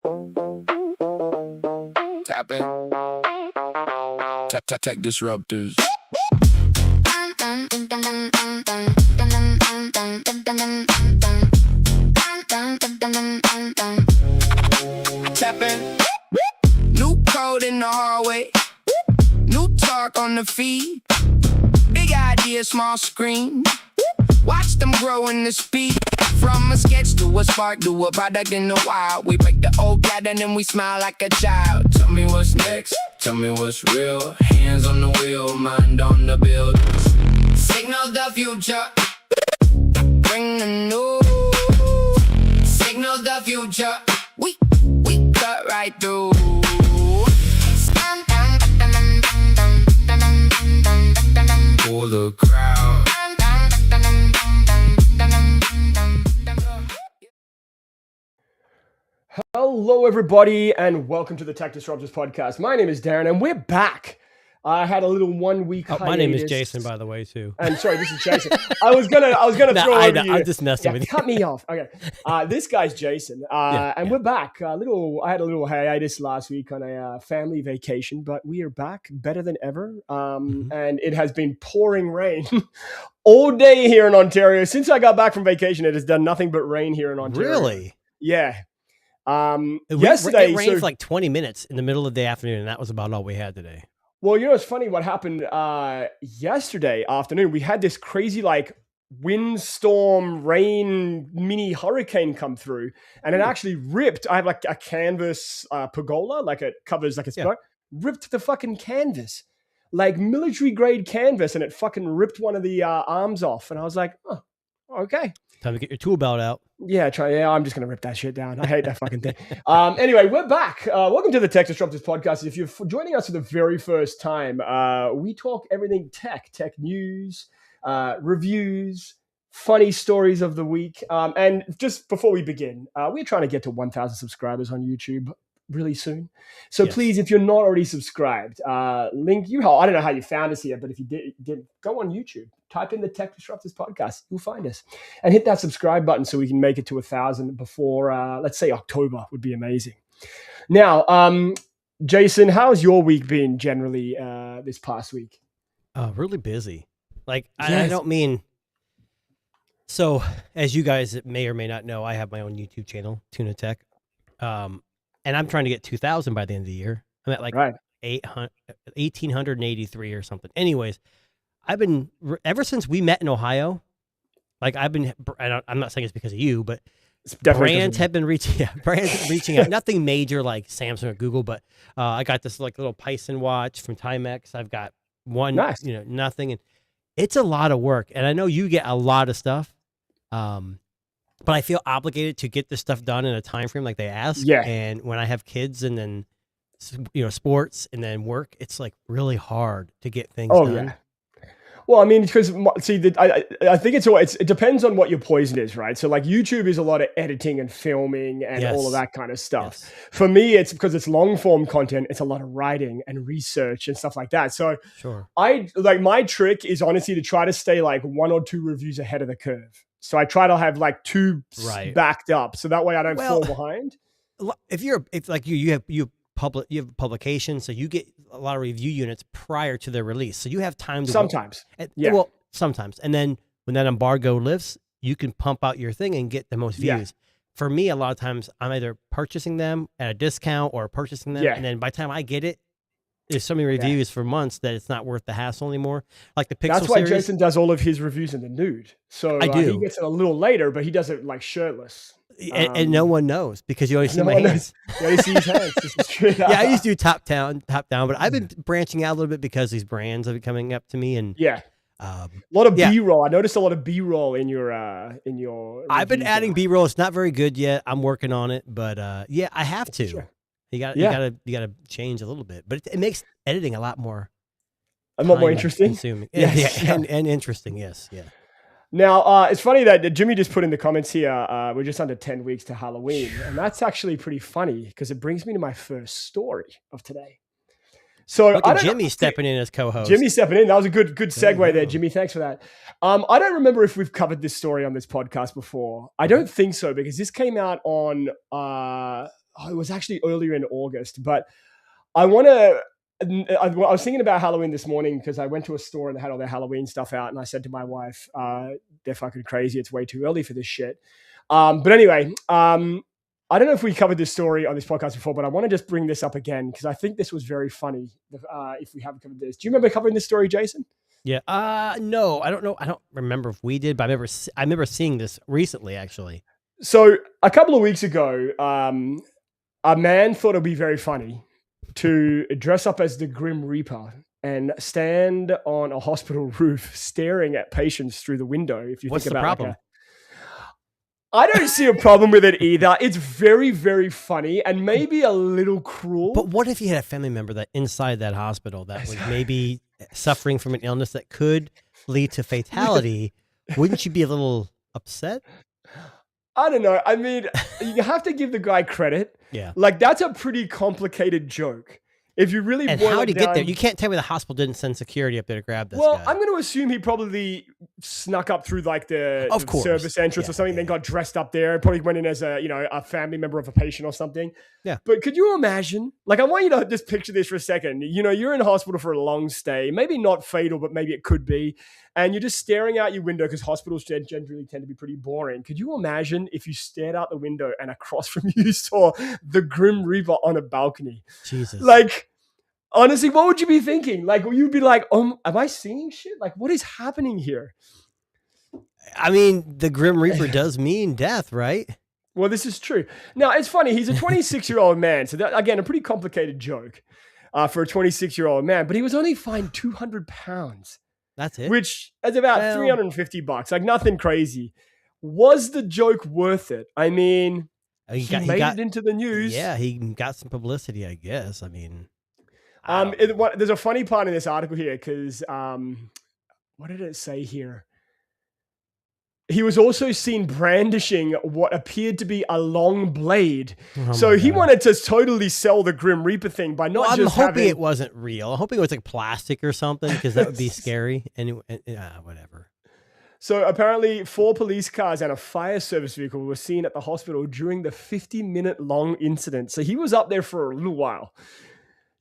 Tap in. Tech Disruptors. Tap in. New code in the hallway. New talk on the feed. Big idea, small screen. Watch them grow in the speed. From a sketch to a spark to a product in the wild. We break the old pattern and we smile like a child. Tell me what's next, tell me what's real. Hands on the wheel, mind on the build. Signal the future, bring the new. Signal the future, we cut right through. For the crowd. Hello, everybody, and welcome to the Tech Disruptors podcast. My name is Darren, and we're back. I had a little 1 week hiatus. My name is Jason, by the way, too. I'm sorry, this is Jason. I was gonna throw over you. I'm just messing with you. Cut me off. Okay, this guy's Jason, and we're back. I had a little hiatus last week on a family vacation, but we are back better than ever. And it has been pouring rain all day here in Ontario. Since I got back from vacation, it has done nothing but rain here in Ontario. Really? Yeah. Yesterday, it rained for like 20 minutes in the middle of the afternoon, and that was about all we had today. Well, you know, it's funny what happened yesterday afternoon. We had this crazy like windstorm, rain, mini hurricane come through, and it actually ripped. I have like a canvas pergola, like it covers like a smoke, ripped the fucking canvas, like military grade canvas, and it fucking ripped one of the arms off. And I was like, oh, okay. Time to get your tool belt out. Yeah, I'm just going to rip that shit down. I hate that fucking thing. Anyway, we're back. Welcome to the Tech Disruptors podcast. If you're joining us for the very first time, we talk everything tech news, reviews, funny stories of the week. And just before we begin, we're trying to get to 1,000 subscribers on YouTube really soon. So please, if you're not already subscribed, I don't know how you found us here, but if you did, go on YouTube, type in the Tech Disruptors podcast, you'll find us, and hit that subscribe button so we can make it to 1,000 before, let's say October would be amazing. Now, Jason, how's your week been generally this past week? Really busy. I don't mean, so as you guys may or may not know, I have my own YouTube channel, Tuna Tech. And I'm trying to get 2,000 by the end of the year. I'm at like 1,883 or something. Anyways, I've been, ever since we met in Ohio, I'm not saying it's because of you, but brands have been reaching out. Nothing major like Samsung or Google, but I got this like little Python watch from Timex. I've got one, nothing. And it's a lot of work. And I know you get a lot of stuff. But I feel obligated to get this stuff done in a time frame like they ask. Yeah. And when I have kids and then, sports and then work, it's like really hard to get things done. Yeah. Well, I mean, because I think it depends on what your poison is, right? So like YouTube is a lot of editing and filming and all of that kind of stuff. Yes. For me, it's because it's long form content. It's a lot of writing and research and stuff like that. So my trick is honestly to try to stay like 1 or 2 reviews ahead of the curve. So I try to have like 2 backed up, so that way I don't fall behind. If you have publications, so you get a lot of review units prior to their release, so you have time to sometimes. Sometimes, and then when that embargo lifts, you can pump out your thing and get the most views. Yeah. For me, a lot of times I'm either purchasing them at a discount or purchasing them, and then by the time I get it, there's so many reviews for months that it's not worth the hassle anymore. Like the Pixel That's why series. Jason does all of his reviews in the nude. So he gets it a little later, but he does it like shirtless. And no one knows because you always see my hands. You always see his hands. I used to do top down, but I've been branching out a little bit because these brands have been coming up to me and a lot of B-roll. I noticed a lot of B-roll in your I've been adding B-roll. It's not very good yet. I'm working on it, but I have to. Sure. You got to change a little bit, but it makes editing a lot more interesting. Consuming. And interesting. Yes. Yeah. Now, it's funny that Jimmy just put in the comments here, we're just under 10 weeks to Halloween. And that's actually pretty funny because it brings me to my first story of today. So Jimmy stepping in as co-host. Jimmy stepping in. That was a good segue there, Jimmy. Thanks for that. I don't remember if we've covered this story on this podcast before. I don't think so because this came out on it was actually earlier in August, but I want to. I was thinking about Halloween this morning because I went to a store and they had all their Halloween stuff out, and I said to my wife, "They're fucking crazy. It's way too early for this shit." But anyway, I don't know if we covered this story on this podcast before, but I want to just bring this up again because I think this was very funny. If we haven't covered this, do you remember covering this story, Jason? Yeah. No, I don't know. I don't remember if we did, but I remember seeing this recently, actually. So a couple of weeks ago, a man thought it'd be very funny to dress up as the Grim Reaper and stand on a hospital roof staring at patients through the window. If you What's think the about problem? I don't see a problem with it either. It's very, very funny and maybe a little cruel. But what if you had a family member that inside that hospital that was maybe suffering from an illness that could lead to fatality? Wouldn't you be a little upset? I don't know. I mean, you have to give the guy credit. Yeah. Like, that's a pretty complicated joke. If you really and boil how it did he down, get there? You can't tell me the hospital didn't send security up there to grab this well, guy. I'm going to assume he probably snuck up through like the service entrance or something, then got dressed up there. Probably went in as a family member of a patient or something. Yeah. But could you imagine? Like, I want you to just picture this for a second. You know, you're in hospital for a long stay, maybe not fatal, but maybe it could be. And you're just staring out your window because hospitals generally tend to be pretty boring. Could you imagine if you stared out the window and across from you saw the Grim Reaper on a balcony? Jesus. Like, honestly, what would you be thinking? Like, you'd be like, am I seeing shit? Like, what is happening here? I mean, the Grim Reaper does mean death, right? Well, this is true. Now, it's funny. He's a 26-year-old man. So, that, again, a pretty complicated joke for a 26-year-old man. But he was only fined 200 pounds. That's it. Which is about $350. Like, nothing crazy. Was the joke worth it? I mean, he made it into the news. Yeah, he got some publicity, I guess. I mean... there's a funny part in this article here because what did it say here? He was also seen brandishing what appeared to be a long blade. Oh so he wanted to totally sell the Grim Reaper thing by not just I'm hoping it wasn't real. I'm hoping it was like plastic or something because that would be scary. Anyway, whatever. So apparently 4 police cars and a fire service vehicle were seen at the hospital during the 50-minute long incident. So he was up there for a little while.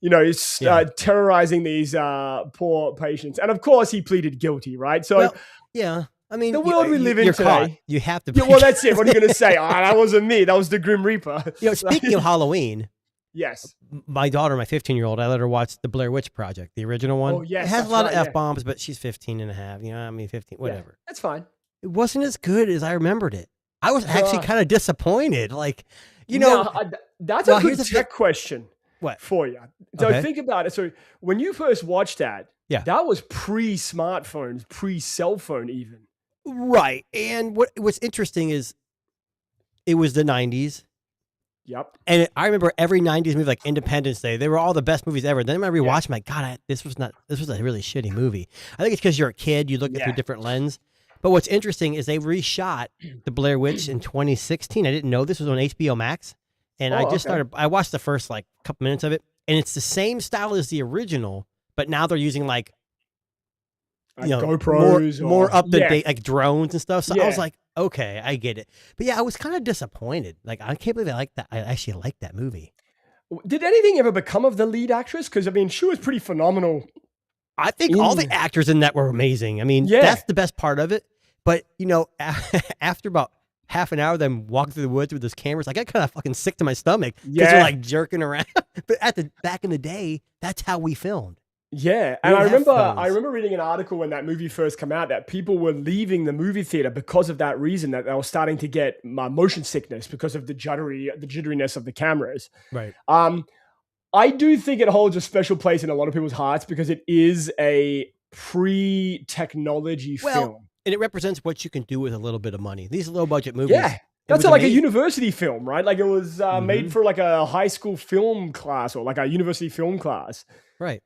You know, he's terrorizing these poor patients. And of course, he pleaded guilty, right? So, well, yeah. I mean, the world we live in today. Caught. You have to. Yeah, well, that's it. What are you going to say? That wasn't me. That was the Grim Reaper. You know, speaking of Halloween. Yes. My daughter, my 15-year-old, I let her watch the Blair Witch Project, the original one. Oh, yes. It has a lot of F-bombs, but she's 15 and a half. You know, I mean, 15, whatever. Yeah, that's fine. It wasn't as good as I remembered it. I was actually kind of disappointed. Like, you know. That's a good tech question. What? For you. So think about it. So when you first watched that, that was pre-smartphones, pre-cell phone even. Right. And what's interesting is it was the 90s. Yep. And I remember every 90s movie, like Independence Day, they were all the best movies ever. Then when I rewatched them, like, God, this was a really shitty movie. I think it's because you're a kid, you look at it through a different lens. But what's interesting is they reshot the Blair Witch in 2016. I didn't know this was on HBO Max. And I watched the first like couple minutes of it, and it's the same style as the original, but now they're using like GoPros, more up to date, like drones and stuff. So I was like, okay, I get it. But yeah, I was kind of disappointed. Like, I can't believe I actually liked that movie. Did anything ever become of the lead actress? Because I mean, she was pretty phenomenal. I think all the actors in that were amazing. I mean, that's the best part of it. But you know, after about half an hour of them walking through the woods with those cameras, I got kind of fucking sick to my stomach because they're like jerking around. But back in the day, that's how we filmed. Yeah, and I remember reading an article when that movie first came out that people were leaving the movie theater because of that reason, that they were starting to get motion sickness because of the jitteriness of the cameras. Right. I do think it holds a special place in a lot of people's hearts because it is a pre-technology film. And it represents what you can do with a little bit of money. These low-budget movies. Yeah, that's like a university film, right? Like it was made for like a high school film class or like a university film class. Right.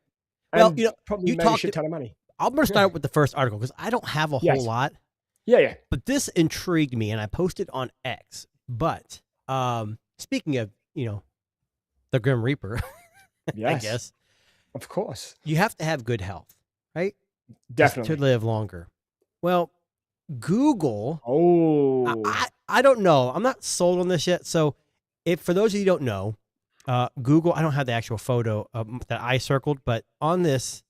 And well, you know, probably made a shit ton of money. I'm going to start with the first article because I don't have a whole lot. Yeah. But this intrigued me, and I posted on X. But speaking of, you know, the Grim Reaper, I guess. Of course. You have to have good health, right? Definitely. To live longer. Well, Google. Oh. I don't know. I'm not sold on this yet. So if for those of you who don't know, Google, I don't have the actual photo that I circled, but on this,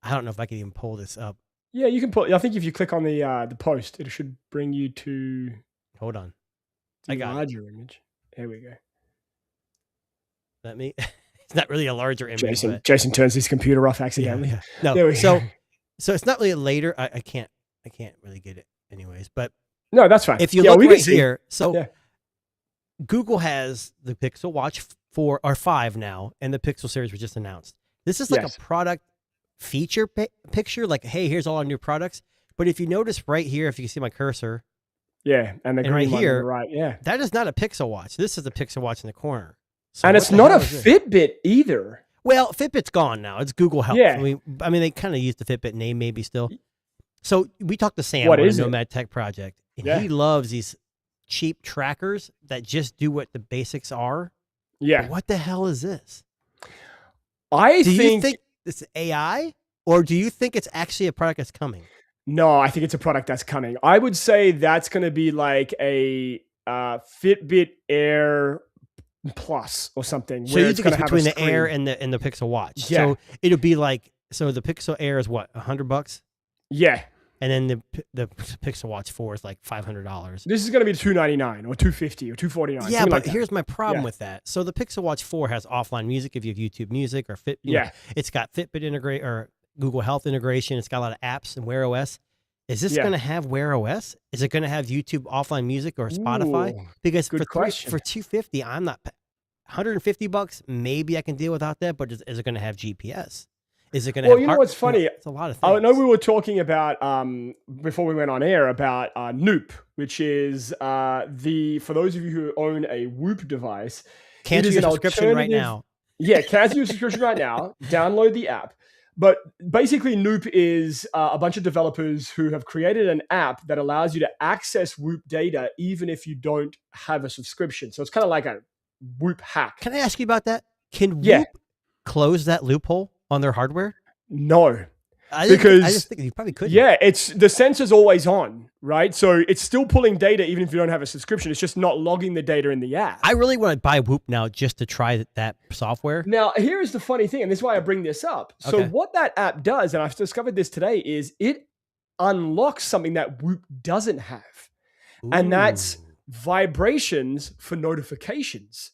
I don't know if I can even pull this up. Yeah, you can pull. I think if you click on the post, it should bring you to. Hold on, I got larger image. There we go. That me? It's not really a larger image. Jason turns his computer off accidentally. Yeah. No, so it's not really later. I can't really get it anyways. But no, that's fine. If you look right here, Google has the Pixel Watch 4 or 5 now, and the Pixel series was just announced. This is like a product feature picture, like, hey, here's all our new products. But if you notice right here, if you can see my cursor, and the green right one here, on the right, that is not a Pixel Watch. This is a Pixel Watch in the corner. So and it's not a Fitbit either. Well, Fitbit's gone now. It's Google Health. Yeah. I mean, they kind of use the Fitbit name maybe still. So we talked to Sam on the Nomad Tech Project, and he loves these cheap trackers that just do what the basics are. Yeah. But what the hell is this? Do you think it's AI, or do you think it's actually a product that's coming? No, I think it's a product that's coming. I would say that's going to be like a Fitbit Air Plus or something. So you think it's between the Air and the Pixel Watch? Yeah. So it'll be like, so the Pixel Air is what, $100? Yeah. And then the Pixel Watch 4 is like $500. This is going to be $299 or $250 or $249. Yeah, but here's my problem with that. So the Pixel Watch 4 has offline music if you have YouTube Music or Fit. You know, it's got Fitbit integrate or Google Health integration. It's got a lot of apps and Wear OS. Is this going to have Wear OS? Is it going to have YouTube offline music or Spotify? Because for $250, I'm not. $150, maybe I can deal without that. But is it going to have GPS? Is it going to have? Well, you know what's funny? It's a lot of things. I know we were talking about before we went on air about Noop, which is for those of you who own a Whoop device, cancel your subscription right now. Yeah, cancel your subscription right now. Download the app. But basically, Noop is a bunch of developers who have created an app that allows you to access Whoop data even if you don't have a subscription. So it's kind of like a Whoop hack. Can I ask you about that? Can Whoop close that loophole on their hardware? No. I just think you probably could. Yeah, it's the sensor's always on, right? So it's still pulling data even if you don't have a subscription. It's just not logging the data in the app. I really want to buy Whoop now just to try that software. Now, here's the funny thing, and this is why I bring this up. So what that app does, and I've discovered this today, is it unlocks something that Whoop doesn't have. Ooh. And that's vibrations for notifications.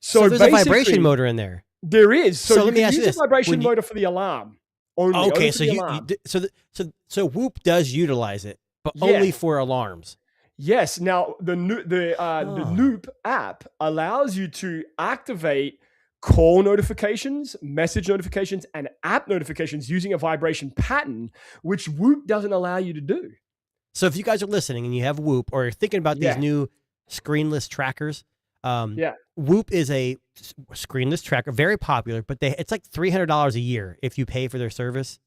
So there's a vibration motor in there. There is. So let me ask you you use a vibration motor for the alarm. Only. Okay, so Whoop does utilize it, but only for alarms. Yes. Now the Noop app allows you to activate call notifications, message notifications, and app notifications using a vibration pattern, which Whoop doesn't allow you to do. So if you guys are listening and you have Whoop or you're thinking about these new screenless trackers, Whoop is a screenless tracker, very popular, but it's like $300 a year if you pay for their service.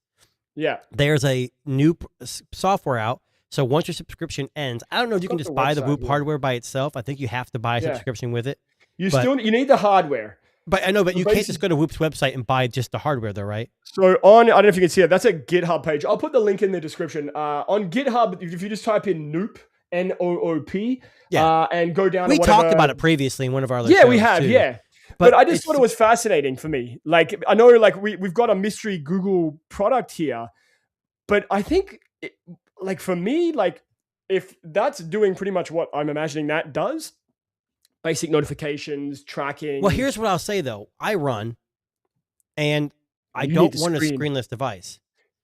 Yeah. There's a new software out. So once your subscription ends, I don't know if you can just buy the Whoop hardware by itself. I think you have to buy a subscription with it. You need the hardware. But I know, but you can't just go to Whoop's website and buy just the hardware though, right? So I don't know if you can see it. That's a GitHub page. I'll put the link in the description. On GitHub, if you just type in Noop, N-O-O-P, and go down. We talked about it previously in one of our other shows. Yeah, we have, yeah. But I just thought it was fascinating for me. Like, I know, like, we've got a mystery Google product here, but I think, for me, like, if that's doing pretty much what I'm imagining that does, basic notifications, tracking. Well, here's what I'll say, though. I run, and I don't want a screenless device.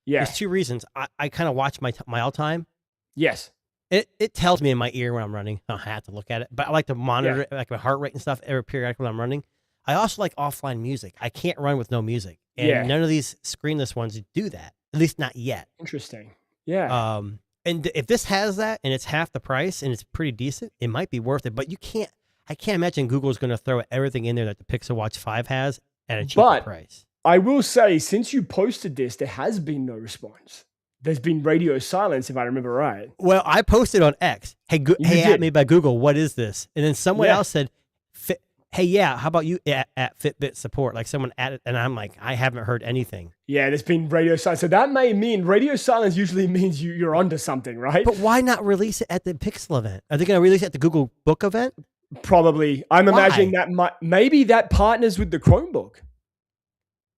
Yeah. There's two reasons. I kind of watch my all time. Yes. It tells me in my ear when I'm running. I don't have to look at it, but I like to monitor it, like my heart rate and stuff every period when I'm running. I also like offline music. I can't run with no music, and none of these screenless ones do that. At least not yet. Interesting. Yeah. And if this has that and it's half the price and it's pretty decent, it might be worth it. But I can't imagine Google's going to throw everything in there that the Pixel Watch 5 has at a cheaper price. I will say, since you posted this, there has been no response. There's been radio silence, if I remember right. Well, I posted on X, hey, at me by Google, what is this? And then someone else said, hey, how about you at Fitbit support? Like someone added, and I'm like, I haven't heard anything. Yeah, there's been radio silence. So that may mean radio silence usually means you're onto something, right? But why not release it at the Pixel event? Are they going to release it at the Google Book event? Probably. I'm imagining that maybe that partners with the Chromebook.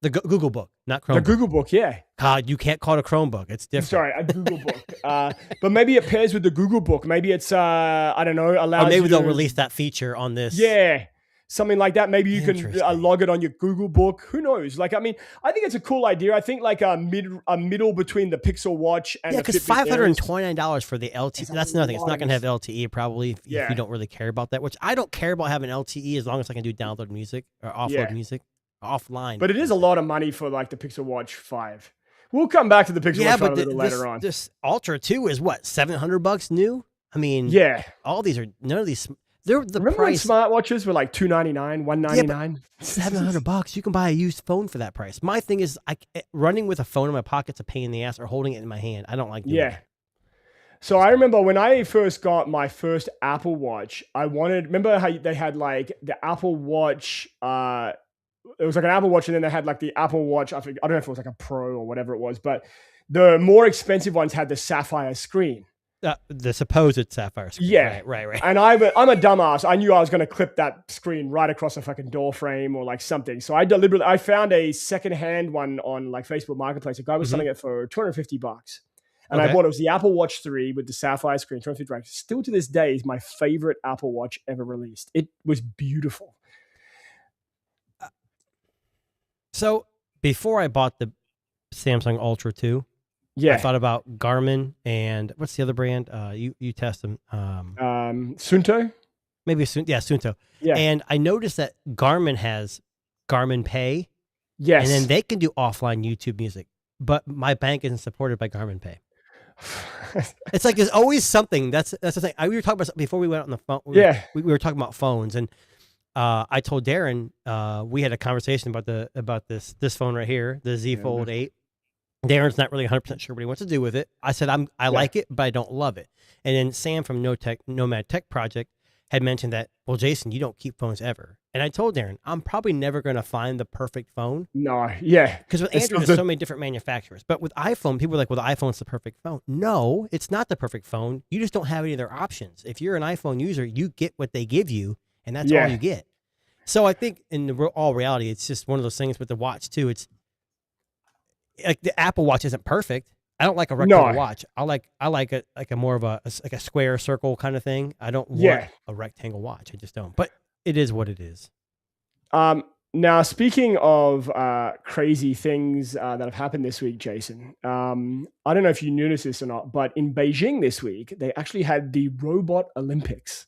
The Google Book, not Chromebook. The Google Book, yeah. God, you can't call it a Chromebook. It's different. Sorry, a Google Book. But maybe it pairs with the Google Book. Maybe it's, I don't know, allows maybe you they'll to, release that feature on this. Yeah, something like that. Maybe you can log it on your Google Book. Who knows? Like, I mean, I think it's a cool idea. I think like a middle between the Pixel Watch and because $529 for the LTE. That's another thing. It's not going to have LTE probably if you don't really care about that. Which I don't care about having LTE as long as I can do download music or offload music offline. But it is a lot of money for like the Pixel Watch 5. We'll come back to the Pixel Watch 5 a little later on. This Ultra 2 is what, $700 new? I mean, all these are none of these. They're the Remember price. when smartwatches were like $299, $199? $700. You can buy a used phone for that price. My thing is, running with a phone in my pocket's a pain in the ass, or holding it in my hand. I don't like doing it. So I remember when I first got my first Apple Watch, remember how they had like the Apple Watch, it was like an Apple Watch, and then they had like the Apple Watch, I don't know if it was like a Pro or whatever it was, but the more expensive ones had the sapphire screen. The supposed sapphire screen. Yeah. Right. And I'm a dumbass. I knew I was going to clip that screen right across a fucking door frame or like something. So I found a secondhand one on like Facebook Marketplace. A guy was selling it for $250. And I bought it. Was the Apple Watch 3 with the sapphire screen, $250. Still to this day is my favorite Apple Watch ever released. It was beautiful. So before I bought the Samsung Ultra 2, I thought about Garmin and what's the other brand? You test them. Sunto? Maybe Sunto. Yeah. And I noticed that Garmin has Garmin Pay. Yes. And then they can do offline YouTube music. But my bank isn't supported by Garmin Pay. It's like there's always something. That's the thing. We were talking about before we went on the phone. We were talking about phones, and I told Darren we had a conversation about this phone right here, the Z Fold 8. Darren's not really 100% sure what he wants to do with it. I said I like it, but I don't love it. And then Sam from Nomad Tech Project had mentioned that, well, Jason, you don't keep phones ever. And I told Darren, I'm probably never going to find the perfect phone. No, yeah. Because with Android, there's so many different manufacturers. But with iPhone, people are like, well, the iPhone's the perfect phone. No, it's not the perfect phone. You just don't have any other options. If you're an iPhone user, you get what they give you, and that's all you get. So I think in all reality, it's just one of those things with the watch, too. It's like the Apple Watch isn't perfect. I don't like a rectangle watch. I like a more of a square circle kind of thing. I don't want a rectangle watch. I just don't. But it is what it is. Now, speaking of crazy things that have happened this week, Jason, I don't know if you noticed this or not, but in Beijing this week, they actually had the Robot Olympics.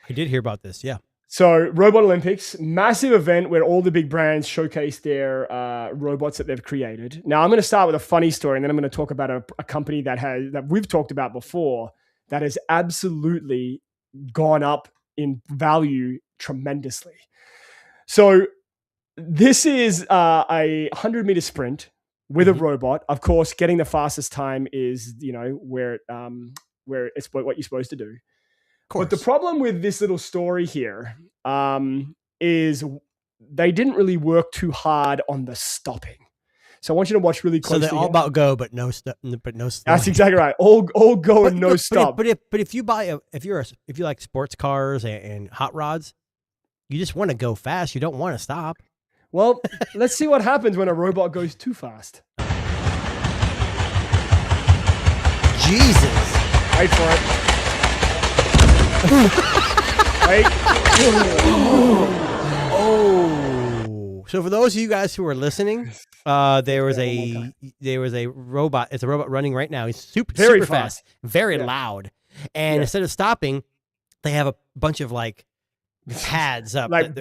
I did hear about this, yeah. So Robot Olympics, massive event where all the big brands showcase their robots that they've created. Now, I'm going to start with a funny story, and then I'm going to talk about a company that we've talked about before that has absolutely gone up in value tremendously. So this is a 100-meter sprint with a robot. Of course, getting the fastest time is, where it's what you're supposed to do. But the problem with this little story here is they didn't really work too hard on the stopping. So I want you to watch really closely. So they're all about go, but no stop. That's exactly right. All go and no stop. But if you like sports cars and hot rods, you just want to go fast. You don't want to stop. Well, let's see what happens when a robot goes too fast. Jesus! Wait for it. Oh! So for those of you guys who are listening, there was a robot. It's a robot running right now. He's super fast, very loud, and instead of stopping, they have a bunch of like pads up, like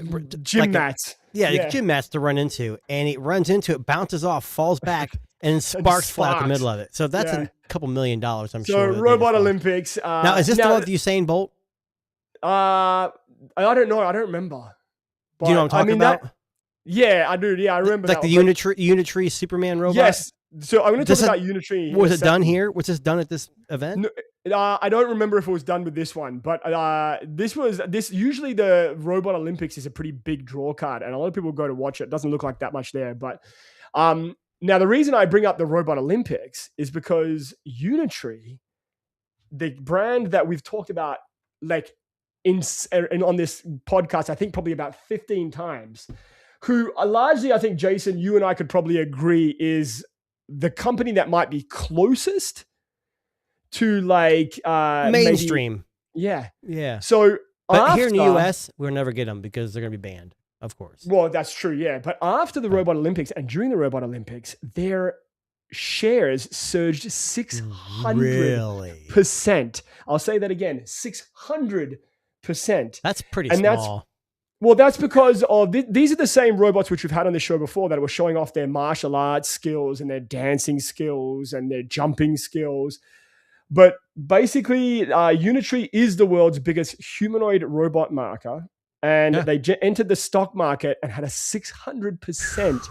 gym mats. Gym mats to run into, and it runs into it, bounces off, falls back, and sparks fly out the middle of it. So that's a couple $1 million, I'm sure. So Robot Olympics. Now, is this the one with Usain Bolt? I don't know. I don't remember. But, do you know what I'm talking about? Yeah, I do. Yeah, I remember. Like the Unitree Superman robot? Yes. So I'm going to talk about Unitree. Was it done here? Was this done at this event? No, I don't remember if it was done with this one, but this usually the Robot Olympics is a pretty big draw card, and a lot of people go to watch it. It doesn't look like that much there, but now the reason I bring up the Robot Olympics is because Unitree, the brand that we've talked about like on this podcast, I think probably about 15 times, who largely, I think, Jason, you and I could probably agree is the company that might be closest to like mainstream. Maybe, yeah. So, but here in the US, we'll never get them because they're going to be banned, of course. Well, that's true, yeah. But after the Robot Olympics and during the Robot Olympics, their shares surged 600%. Really? I'll say that again, 600%. That's pretty That's small. because of these are the same robots which we've had on the show before that were showing off their martial arts skills and their dancing skills and their jumping skills. But basically, Unitree is the world's biggest humanoid robot marker. And they entered the stock market and had a 600%.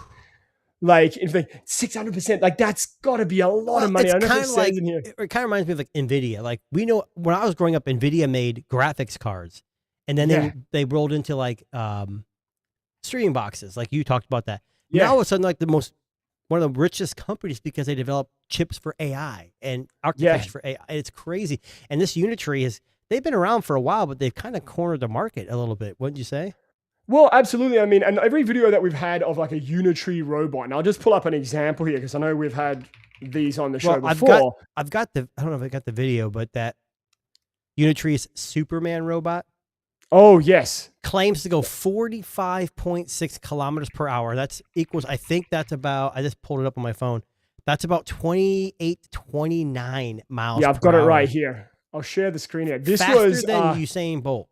Like, if they 600%, like that's got to be a lot of money. I know it says in here. It kind of reminds me of like Nvidia. Like we know when I was growing up, Nvidia made graphics cards, and then they rolled into like streaming boxes. Like you talked about that. Now all of a sudden, like one of the richest companies because they develop chips for AI and architecture for AI. It's crazy. And this Unitree they've been around for a while, but they've kind of cornered the market a little bit. Wouldn't you say? Well, absolutely. I mean, and every video that we've had of like a Unitree robot, and I'll just pull up an example here because I know we've had these on the show before. I don't know if I got the video, but that Unitree's Superman robot. Oh, yes. Claims to go 45.6 kilometers per hour. That's equals, I think that's about, I just pulled it up on my phone. That's about 28, 29 miles per hour. Yeah, I've got it right here. I'll share the screen here. This Faster was than Usain Bolt.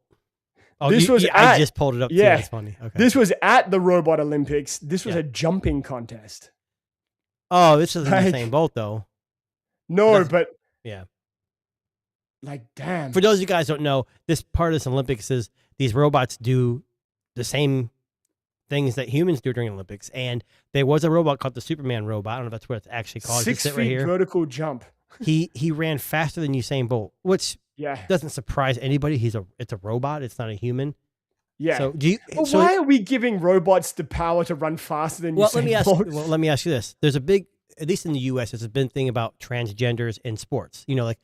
Oh, I just pulled it up. Yeah, that's funny. Okay. This was at the Robot Olympics. This was a jumping contest. Oh, this isn't Usain Bolt though. No, but yeah. Like, damn. For those of you guys who don't know, this part of this Olympics is these robots do the same things that humans do during the Olympics. And there was a robot called the Superman robot. I don't know if that's what it's actually called. 6 feet right here. Vertical jump. He ran faster than Usain Bolt, which doesn't surprise anybody. It's a robot. It's not a human. Yeah. So why are we giving robots the power to run faster than Usain Bolt? Let me ask you this. There's a big, at least in the US, there's a big thing about transgenders in sports. You know, like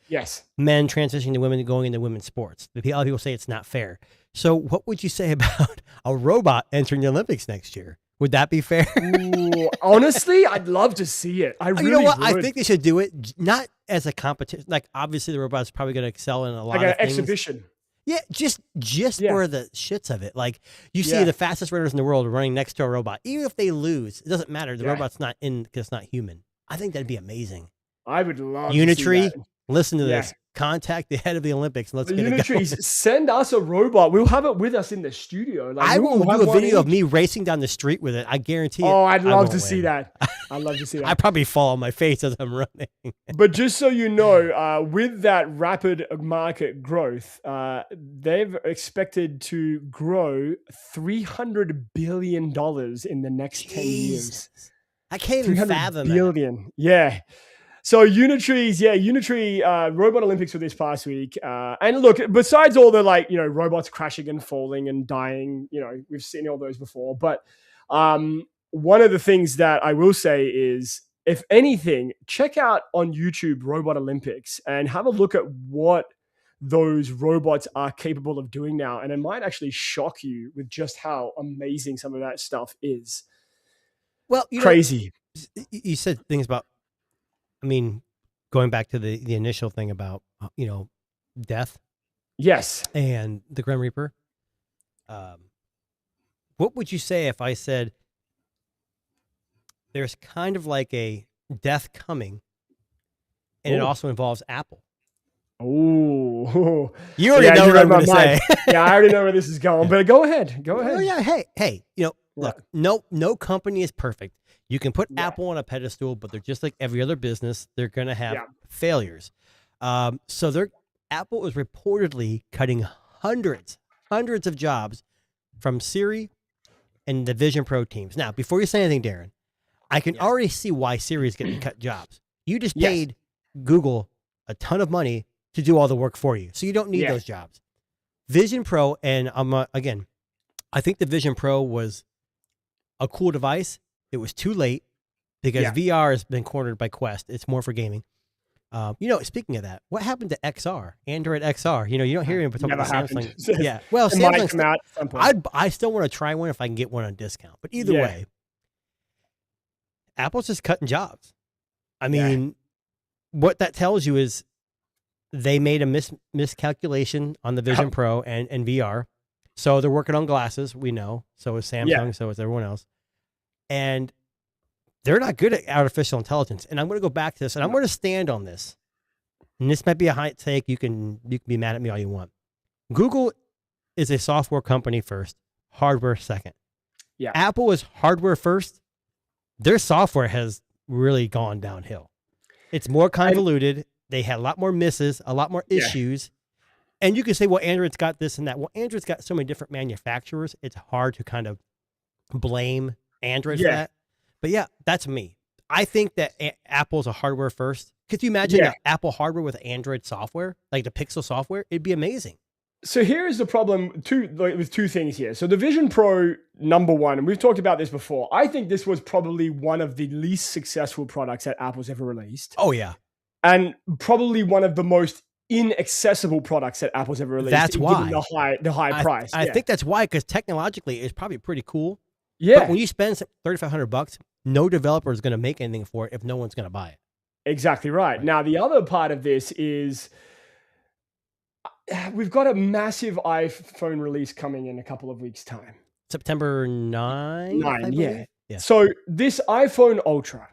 men transitioning to women going into women's sports. A lot of people say it's not fair. So what would you say about a robot entering the Olympics next year? Would that be fair? Ooh, honestly, I'd love to see it. I really would. I think they should do it not as a competition. Like, obviously, the robot's probably going to excel in a lot of things. Like an exhibition. Yeah, just for the shits of it. Like, you see the fastest runners in the world running next to a robot. Even if they lose, it doesn't matter. The robot's not in because it's not human. I think that'd be amazing. I would love Unitree, to see that. Listen to this. Contact the head of the Olympics and let's get it going. Send us a robot. We'll have it with us in the studio. Like, I will do a video of me racing down the street with it. I guarantee it. Oh, I'd love to see that. I'd love to see that. I probably fall on my face as I'm running. But just so you know, with that rapid market growth, they've expected to grow $300 billion in the next 10 years. I can't even fathom that. Yeah. So Unitree Robot Olympics were this past week. And look, besides all the robots crashing and falling and dying, we've seen all those before. But one of the things that I will say is, if anything, check out on YouTube Robot Olympics and have a look at what those robots are capable of doing now. And it might actually shock you with just how amazing some of that stuff is. Well, crazy. You said things about, going back to the initial thing about, death. Yes. And the Grim Reaper. What would you say if I said there's kind of like a death coming and it also involves Apple? Oh, you already know what I'm going to say. Yeah, I already know where this is going, but go ahead. Oh, yeah. Hey, look, no company is perfect. You can put Apple on a pedestal, but they're just like every other business. They're going to have failures. So Apple is reportedly cutting hundreds of jobs from Siri and the Vision Pro teams. Now, before you say anything, Darren, I can already see why Siri is getting cut jobs. You just paid Google a ton of money to do all the work for you. So you don't need those jobs. Vision Pro, and again, I think the Vision Pro was a cool device. It was too late because VR has been cornered by Quest. It's more for gaming. Speaking of that, what happened to XR, Android XR? You don't hear anyone talking about happened. Samsung. Yeah, well, It might come Samsung. out at some point. I still want to try one if I can get one on discount. But either way, Apple's just cutting jobs. I mean, what that tells you is they made a miscalculation on the Vision Pro and VR. So they're working on glasses, we know. So is Samsung, so is everyone else. And they're not good at artificial intelligence. And I'm going to go back to this, and I'm going to stand on this. And this might be a hot take. You can be mad at me all you want. Google is a software company first, hardware second. Yeah. Apple is hardware first. Their software has really gone downhill. It's more convoluted. They had a lot more misses, a lot more issues. And you can say, well, Android's got this and that. Well, Android's got so many different manufacturers. It's hard to kind of blame Android for that. But yeah, that's me. I think that Apple's a hardware first. Could you imagine that Apple hardware with Android software, like the Pixel software? It'd be amazing. So here's the problem with two things here. So the Vision Pro, number one, and we've talked about this before, I think this was probably one of the least successful products that Apple's ever released. Oh, yeah. And probably one of the most inaccessible products that Apple's ever released. That's why. The high price. I think that's why, because technologically, it's probably pretty cool. Yeah. But when you spend $3,500, no developer is going to make anything for it if no one's going to buy it. Exactly right. Now, the other part of this is we've got a massive iPhone release coming in a couple of weeks' time. September 9? 9, yeah. So this iPhone Ultra,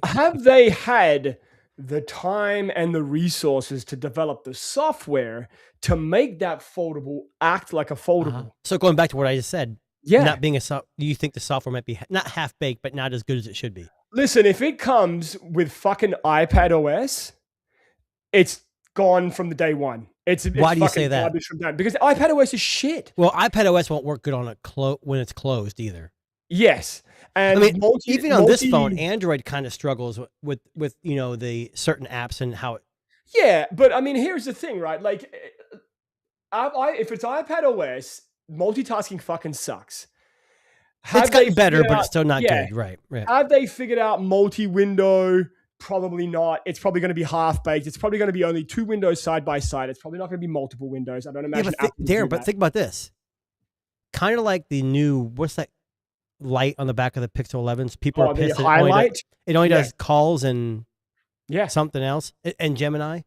have they had the time and the resources to develop the software to make that foldable act like a foldable? So going back to what I just said, not being you think the software might be not half-baked, but not as good as it should be? Listen, if it comes with fucking iPad OS, it's gone from the day one. Why do you say that? Because iPad OS is shit. Well, iPad OS won't work good on when it's closed either. Yes. And I mean, even on this phone, Android kind of struggles with the certain apps and how it. Yeah, but I mean, here's the thing, right? Like, if it's iPad OS, multitasking fucking sucks. It's gotten better, but it's still not good. Right. Have they figured out multi-window? Probably not. It's probably going to be half-baked. It's probably going to be only two windows side by side. It's probably not going to be multiple windows. I don't imagine. But think about this. Kind of like the new, what's that light on the back of the Pixel 11s? People are pissed. It only does calls and something else, and Gemini.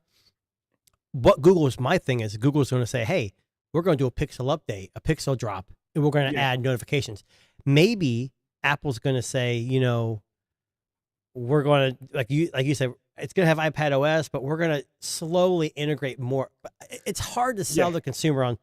What my thing is, Google's going to say, hey, we're going to do a Pixel update, a Pixel drop, and we're going to add notifications. Maybe Apple's going to say, we're going to, like you said, it's going to have iPad OS, but we're going to slowly integrate more. It's hard to sell the consumer on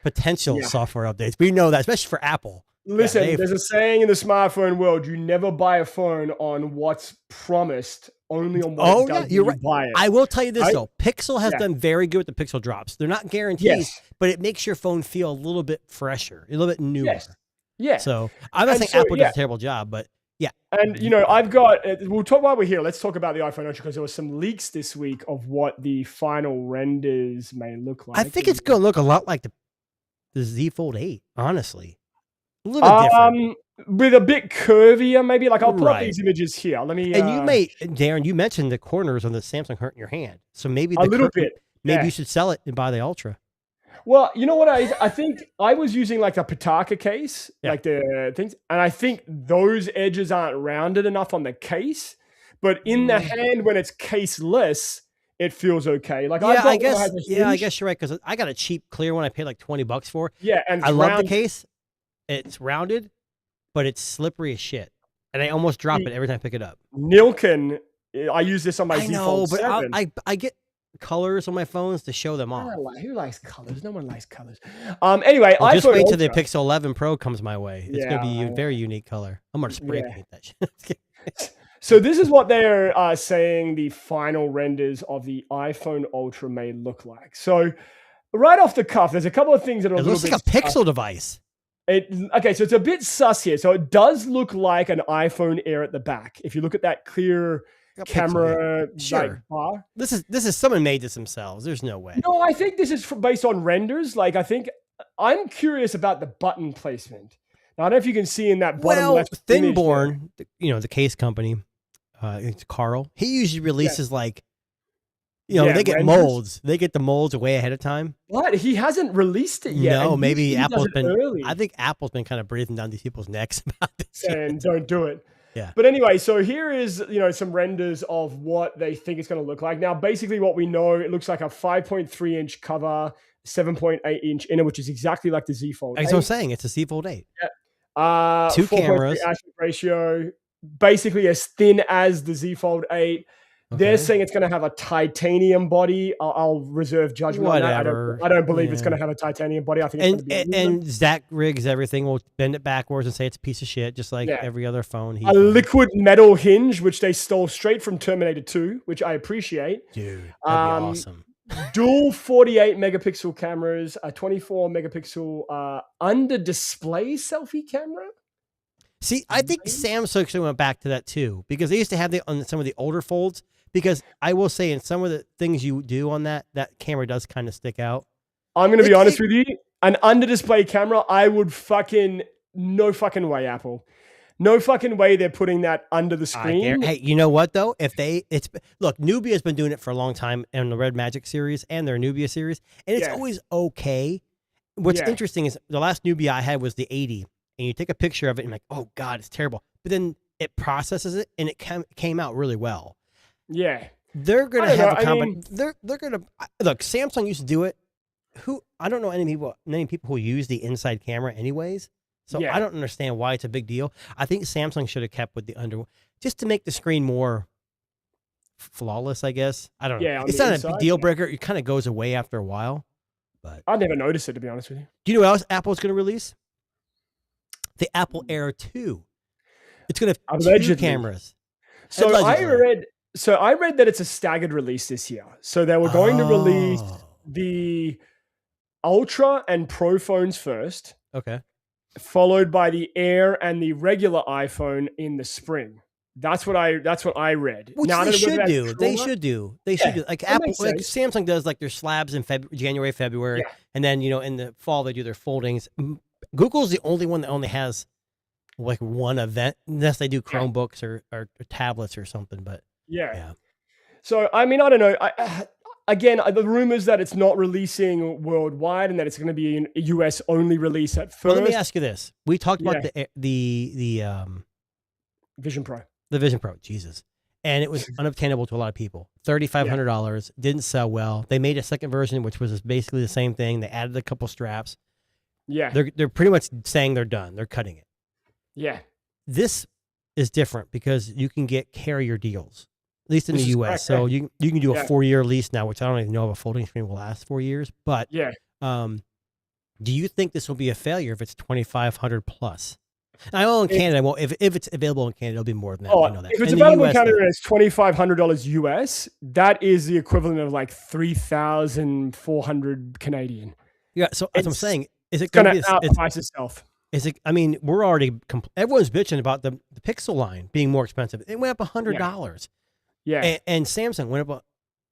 potential software updates. We know that, especially for Apple. Listen, there's a saying in the smartphone world, you never buy a phone on what's promised, only on what does you buy it. I will tell you this, though. Pixel has done very good with the Pixel drops. They're not guaranteed, but it makes your phone feel a little bit fresher, a little bit newer. Yes. Yeah. So I'm not saying Apple does a terrible job, but yeah. And, I've got, we'll talk while we're here. Let's talk about the iPhone Ultra because there were some leaks this week of what the final renders may look like. I think it's going to look a lot like the Z Fold 8, honestly. A little bit different. With a bit curvier, maybe. Like, I'll put up these images here. Let me. And Darren, you mentioned the corners on the Samsung hurting your hand. So maybe a little bit. Maybe you should sell it and buy the Ultra. Well, you know what? I think I was using like a Pitaka case, like the things, and I think those edges aren't rounded enough on the case. But in the hand, when it's caseless, it feels okay. Like I guess you're right because I got a cheap clear one I paid like $20 for. Yeah, and I love the case. It's rounded, but it's slippery as shit, and I almost drop it every time I pick it up. Nilken, I use this on my Z Fold 7. I get colors on my phones to show them off. Who likes colors? No one likes colors. Anyway, just wait till the Pixel 11 Pro comes my way. It's going to be a very unique color. I'm going to spray paint that shit. So this is what they're saying the final renders of the iPhone Ultra may look like. So right off the cuff, there's a couple of things that are a little bit... It looks like a Pixel device. Okay, so it's a bit sus here. So it does look like an iPhone Air at the back. If you look at that clear camera bar. This is someone made this themselves. There's no way. No, I think this is based on renders. Like, I'm curious about the button placement. Now, I don't know if you can see in that bottom left Thinborn, the case company, it's Carl. He usually releases like, they get renders. molds. They get the molds way ahead of time. What? He hasn't released it yet. No, and maybe usually he does Apple's it been. early. I think Apple's been kind of breathing down these people's necks about this. Saying don't do it. Yeah. But anyway, so here is, some renders of what they think it's going to look like. Now, basically what we know, it looks like a 5.3 inch cover, 7.8 inch inner, which is exactly like the Z Fold 8. That's what I'm saying. It's a Z Fold 8. Yeah. 2 cameras. aspect ratio, basically as thin as the Z Fold 8. Okay. They're saying it's going to have a titanium body. I'll reserve judgment Whatever. on that. I don't believe it's going to have a titanium body. I think it's going to be and Zach rigs everything. We'll bend it backwards and say it's a piece of shit, just like every other phone. A liquid metal hinge, which they stole straight from Terminator 2, which I appreciate. Dude, that'd be awesome. Dual 48 megapixel cameras, a 24 megapixel under display selfie camera. See, I think Samsung actually went back to that too, because they used to have it on some of the older folds. Because I will say, in some of the things you do on that camera does kind of stick out. I'm going to be honest with you. An under display camera, I would no fucking way, Apple. No fucking way they're putting that under the screen. Hey, you know what though? Look, Nubia's been doing it for a long time in the Red Magic series and their Nubia series, and it's always okay. What's interesting is the last Nubia I had was the 80, and you take a picture of it and you're like, oh God, it's terrible. But then it processes it and it came out really well. Yeah. They're going to have they're going to look, Samsung used to do it. I don't know many people who use the inside camera anyways. So I don't understand why it's a big deal. I think Samsung should have kept with the under just to make the screen more flawless, I guess. I don't know. Yeah, it's not a deal breaker. It kind of goes away after a while. But I never noticed it, to be honest with you. Do you know what else Apple's going to release? The Apple Air 2. It's going to have 2 cameras. So I read that it's a staggered release this year. So they were going to release the Ultra and Pro phones first. Okay. Followed by the Air and the regular iPhone in the spring. That's what I read. Which they should do. They should do. Like Apple, like Samsung does, like their slabs in January, February, and then in the fall they do their foldings. Google's the only one that only has like one event, unless they do Chromebooks or tablets or something. But yeah. So I mean, I don't know. Again, the rumors that it's not releasing worldwide and that it's going to be a US only release at first. Well, let me ask you this: we talked about the Vision Pro. The Vision Pro, Jesus. And it was unobtainable to a lot of people. $3,500, didn't sell well. They made a second version, which was basically the same thing. They added a couple straps. Yeah. They're pretty much saying they're done. They're cutting it. Yeah. This is different because you can get carrier deals, at least in the US. Correct, so you can do a 4-year lease now, which I don't even know if a folding screen will last 4 years. But do you think this will be a failure if it's $2,500 plus? I know in Canada, well, if it's available in Canada, it'll be more than that. I know that. If it's available in Canada and it's $2,500 US, that is the equivalent of like 3,400 Canadian. Yeah, so that's what I'm saying. Is it going to outprice itself? Is it? I mean, we're already. Everyone's bitching about the Pixel line being more expensive. It went up $100. Yeah, and Samsung went up.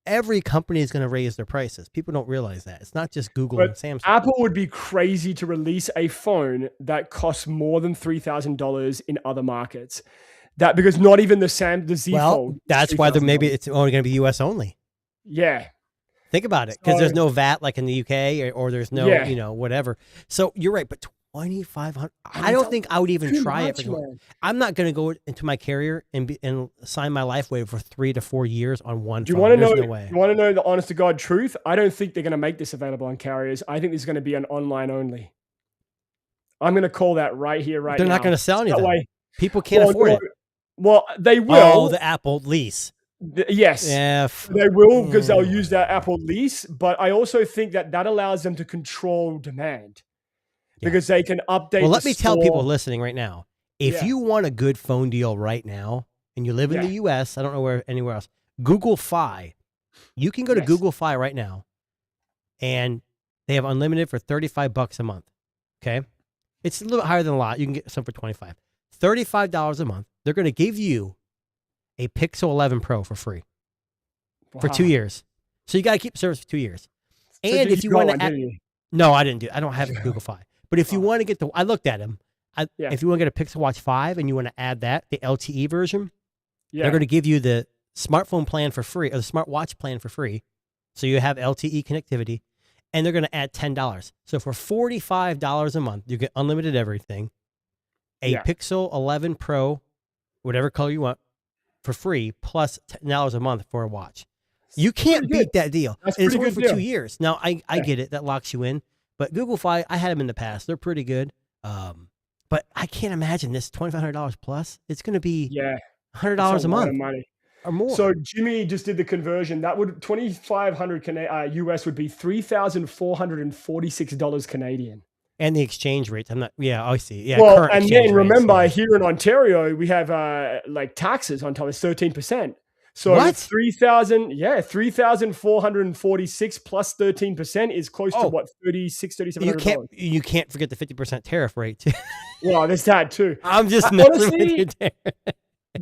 Every company is going to raise their prices. People don't realize that. It's not just Google and Samsung. Apple would be crazy to release a phone that costs more than $3,000 in other markets. That because not even the Z Fold. That's why maybe it's only going to be US only. Yeah. Think about it, because there's no VAT like in the UK, or there's no whatever. So you're right, but $2,500. I don't think I would even try it. I'm not going to go into my carrier and sign my life away for 3 to 4 years on one. Do you want to know? No way. You want to know the honest to God truth? I don't think they're going to make this available on carriers. I think this is going to be an online only. I'm going to call that right here, right now. They're not going to sell anything. People can't afford it. Well, they will. Oh, the Apple lease. Yes. Yeah. They will, because they'll use that Apple lease. But I also think that allows them to control demand. Because they can update. Well, let me tell people listening right now: if you want a good phone deal right now, and you live in the U.S., I don't know anywhere else. Google Fi, you can go to Google Fi right now, and they have unlimited for $35 a month. Okay, it's a little bit higher than a lot. You can get some for $25. $35 a month. They're going to give you a Pixel 11 Pro for free for 2 years. So you got to keep service for 2 years. And if you want to, no, I didn't do. I don't have Google Fi. But if you want to get I looked at them. If you want to get a Pixel Watch 5 and you want to add that, the LTE version, They're going to give you the smartphone plan for free, or the smartwatch plan for free. So you have LTE connectivity, and they're going to add $10. So for $45 a month, you get unlimited everything, a Pixel 11 Pro, whatever color you want, for free, plus $10 a month for a watch. You can't beat that deal. That's and it's pretty only good for deal. 2 years. Now, I get it. That locks you in. But Google Fi, I had them in the past. They're pretty good. But I can't imagine this $2,500 plus. It's going to be $100 a month or more. So Jimmy just did the conversion. That would $2,500 US would be $3,446 Canadian. And the exchange rates. I'm not. Yeah, I see. Yeah. Well, and then remember, rates, here in Ontario, we have like taxes on top. It's 13%. So what? 3,446 plus 13% is close to what, $3,700. You can't forget the 50% tariff rate too. Well, there's that too. I'm just messing with you there.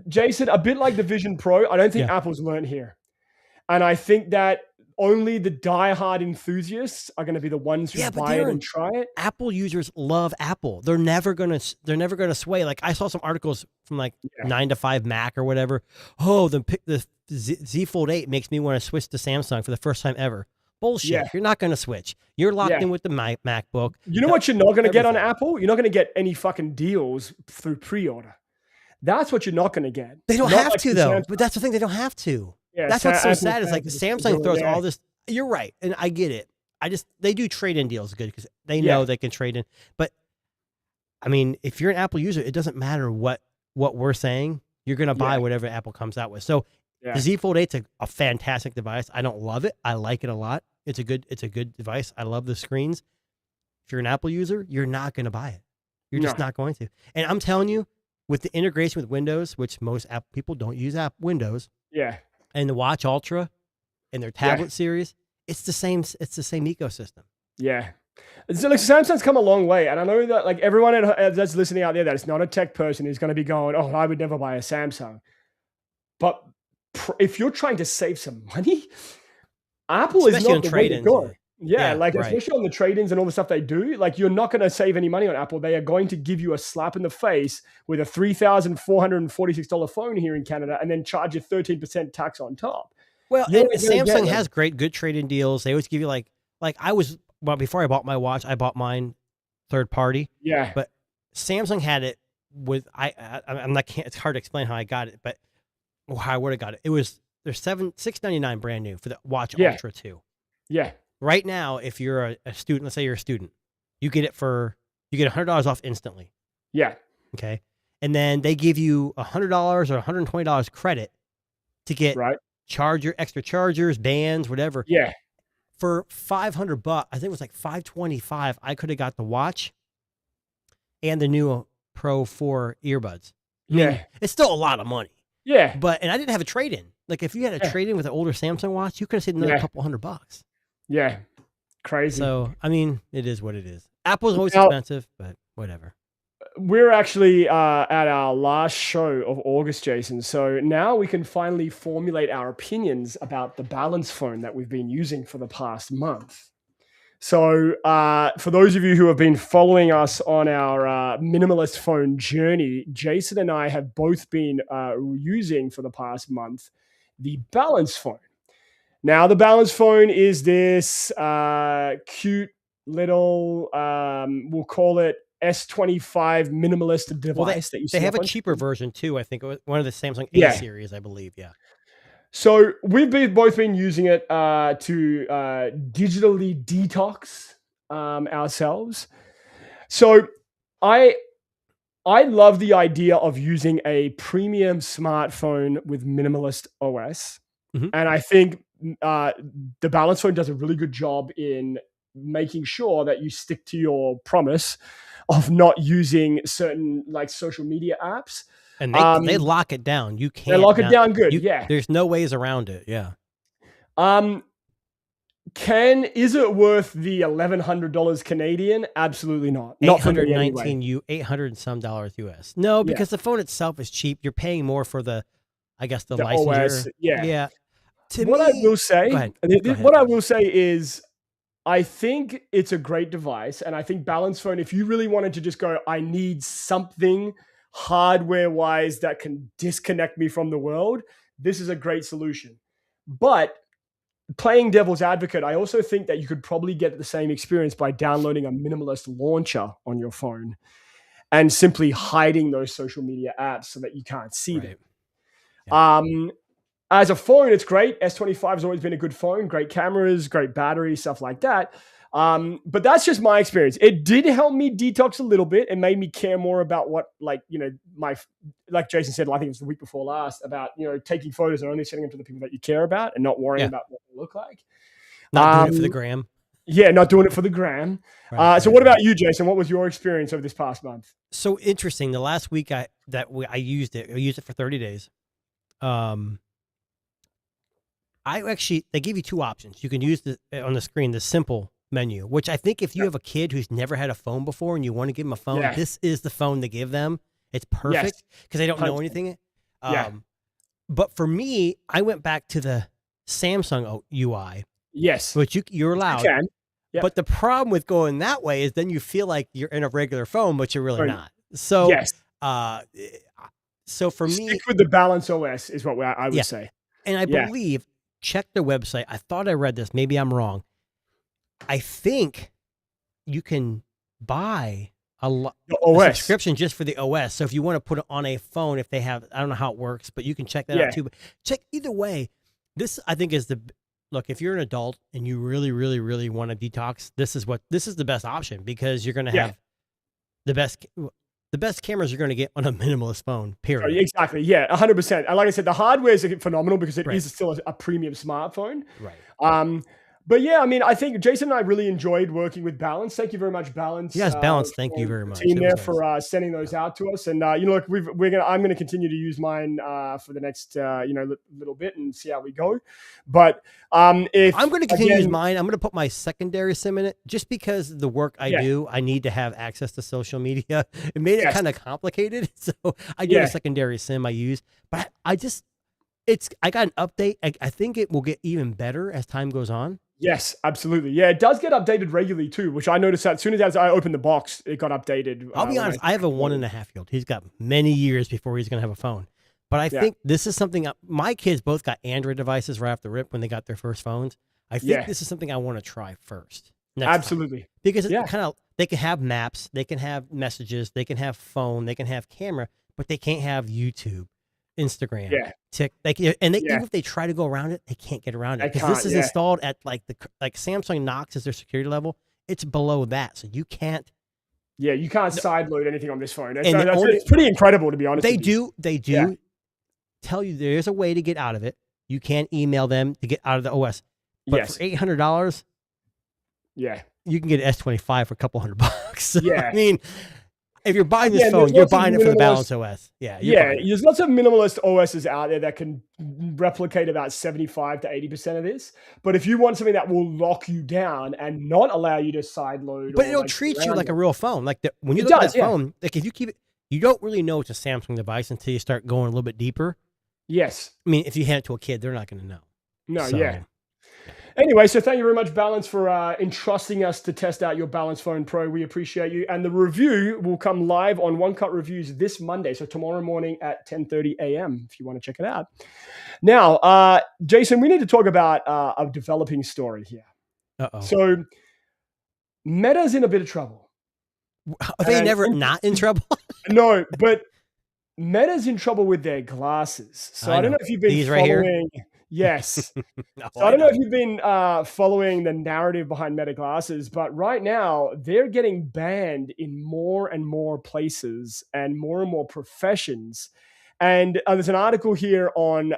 Jason, a bit like the Vision Pro, I don't think Apple's learned here. And I think that only the diehard enthusiasts are going to be the ones who buy it and try it. Apple users love Apple. They're never gonna sway. Like I saw some articles from like 9 to 5 Mac or whatever. Oh, the Z Fold 8 makes me want to switch to Samsung for the first time ever. Bullshit. Yeah. You're not going to switch. You're locked in with the MacBook. You know what you're not going to get on Apple? You're not going to get any fucking deals through pre-order. That's what you're not going to get. They don't have to though. But that's the thing. They don't have to. Yeah, that's what's so sad is like Samsung throws all this. You're right. And I get it. They do trade-in deals good because they know they can trade in. But I mean, if you're an Apple user, it doesn't matter what we're saying. You're going to buy whatever Apple comes out with. So the Z Fold 8's a fantastic device. I don't love it. I like it a lot. It's a good device. I love the screens. If you're an Apple user, you're not going to buy it. You're just not going to. And I'm telling you, with the integration with Windows, which most Apple people don't use Windows. Yeah. And the Watch Ultra and their tablet series, it's the same ecosystem. Yeah. So like Samsung's come a long way. And I know that like everyone that's listening out there that is not a tech person is going to be going, oh, I would never buy a Samsung. But if you're trying to save some money, Apple is not the way to go. Yeah, especially on the trade-ins and all the stuff they do, like you're not going to save any money on Apple. They are going to give you a slap in the face with a $3,446 phone here in Canada and then charge you 13% tax on top. Well, and Samsung has good trade-in deals. They always give you before I bought my watch, I bought mine third party. Yeah. But Samsung had it with, it's hard to explain how I got it, but how I would have got it. It was, they're $699 brand new for the Watch Ultra 2. Yeah. Right now, if you're a student, let's say you're a student, you get $100 off instantly. Yeah. Okay. And then they give you $100 or $120 credit to get extra chargers, bands, whatever. Yeah. For $500, I think it was like $525. I could have got the watch and the new Pro 4 earbuds. I mean, it's still a lot of money. Yeah. And I didn't have a trade-in. Like if you had a trade-in with an older Samsung watch, you could have saved another couple $100. Yeah. Crazy. So, I mean, it is what it is. Apple's always expensive, but whatever. We're actually at our last show of August, Jason. So now we can finally formulate our opinions about the balance phone that we've been using for the past month. So for those of you who have been following us on our minimalist phone journey, Jason and I have both been using for the past month the balance phone. Now, the balance phone is this cute little, we'll call it S25 minimalist device that you see. They have a cheaper version too. I think one of the Samsung A series, I believe. Yeah. So we've both been using it to digitally detox ourselves. So I love the idea of using a premium smartphone with minimalist OS. Mm-hmm. And I think the balance phone does a really good job in making sure that you stick to your promise of not using certain like social media apps. And they lock it down. You can't. They lock it down good. There's no ways around it. Yeah. Is it worth the $1,100 Canadian? Absolutely not. Not for me anyway. $800 and some US. No, because the phone itself is cheap. You're paying more for the licensure. OS. Yeah. What I will say is, I think it's a great device, and I think balance phone. If you really wanted to just go, I need something hardware-wise that can disconnect me from the world, this is a great solution. But playing devil's advocate, I also think that you could probably get the same experience by downloading a minimalist launcher on your phone and simply hiding those social media apps so that you can't see them. Yeah. As a phone, it's great. S25 has always been a good phone, great cameras, great battery, stuff like that. But that's just my experience. It did help me detox a little bit. It made me care more about what, like Jason said, I think it was the week before last, about, taking photos and only sending them to the people that you care about and not worrying about what they look like. Not doing it for the gram. Yeah, not doing it for the gram. So what about you, Jason? What was your experience over this past month? So interesting. The last week I used it for 30 days. They give you two options. You can use on the screen the simple menu, which I think if you have a kid who's never had a phone before and you want to give them a phone, this is the phone to give them. It's perfect because they don't know anything. But for me, I went back to the Samsung UI. Yes. Which you're allowed. You can. Yep. But the problem with going that way is then you feel like you're in a regular phone, but you're really not. So, so for me, stick with the Balance OS is what I would say. And I believe, check the website. I thought I read this. Maybe I'm wrong. I think you can buy a subscription just for the OS. So if you want to put it on a phone, if they have, I don't know how it works, but you can check that out too. But check either way. This I think is look, if you're an adult and you really, really, really want to detox, this is the best option because you're going to have the best cameras you're going to get on a minimalist phone, period. Exactly. Yeah, 100%. And like I said, the hardware is phenomenal because it is still a premium smartphone. Right. But yeah, I mean, I think Jason and I really enjoyed working with Balance. Thank you very much, Balance. Yes, Balance. Thank you very much. Team there for sending those out to us. And look, I'm going to continue to use mine for the next little bit and see how we go. But if I'm going to continue to use mine, I'm going to put my secondary SIM in it just because the work I do, I need to have access to social media. It made it kind of complicated, so I get a secondary SIM I use. But I got an update. I think it will get even better as time goes on. Yes, absolutely. Yeah, it does get updated regularly too, which I noticed that as soon as I opened the box, it got updated. I'll be honest, I have a 1.5-year-old. He's got many years before he's going to have a phone. But I think this is something, my kids both got Android devices right off the rip when they got their first phones. I think this is something I want to try first. Absolutely. Time. Because it they can have maps, they can have messages, they can have phone, they can have camera, but they can't have YouTube, Instagram, TikTok, and even if they try to go around it, they can't get around it because this is installed at like Samsung Knox is their security level. It's below that, so you can't. Yeah, you can't sideload anything on this phone. It's pretty incredible, to be honest. They do tell you there's a way to get out of it. You can email them to get out of the OS, but for $800, you can get an S25 for a couple $100. So, I mean. If you're buying this phone, you're buying it for the Balance OS. There's lots of minimalist OSs out there that can replicate about 75 to 80% of this. But if you want something that will lock you down and not allow you to sideload, but it'll treat you like a real phone. Like when you look at that phone, like if you keep it, you don't really know it's a Samsung device until you start going a little bit deeper. Yes. I mean, if you hand it to a kid, they're not going to know. No, Anyway, so thank you very much, Balance, for entrusting us to test out your Balance Phone Pro. We appreciate you. And the review will come live on One Cut Reviews this Monday, so tomorrow morning at 10:30 a.m. if you want to check it out. Now, Jason, we need to talk about a developing story here. So Meta's in a bit of trouble. Are they never not in trouble? No, but Meta's in trouble with their glasses. So I don't know if you've been These following... right here? Yes. I don't know if you've been following the narrative behind Meta glasses, but right now they're getting banned in more and more places and more professions. And there's an article here on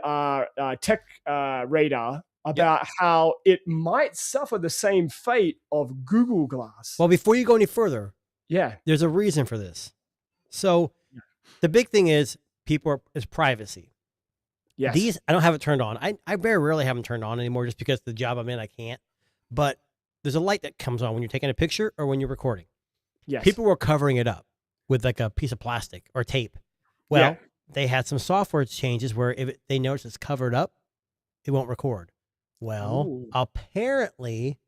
Tech Radar about how it might suffer the same fate of Google Glass. Well, before you go any further, there's a reason for this. So the big thing is is privacy. Yes. These, I don't have it turned on. I very rarely have them turned on anymore just because the job I'm in, I can't. But there's a light that comes on when you're taking a picture or when you're recording. Yes. People were covering it up with like a piece of plastic or tape. Well, they had some software changes where if they notice it's covered up, it won't record. Well, apparently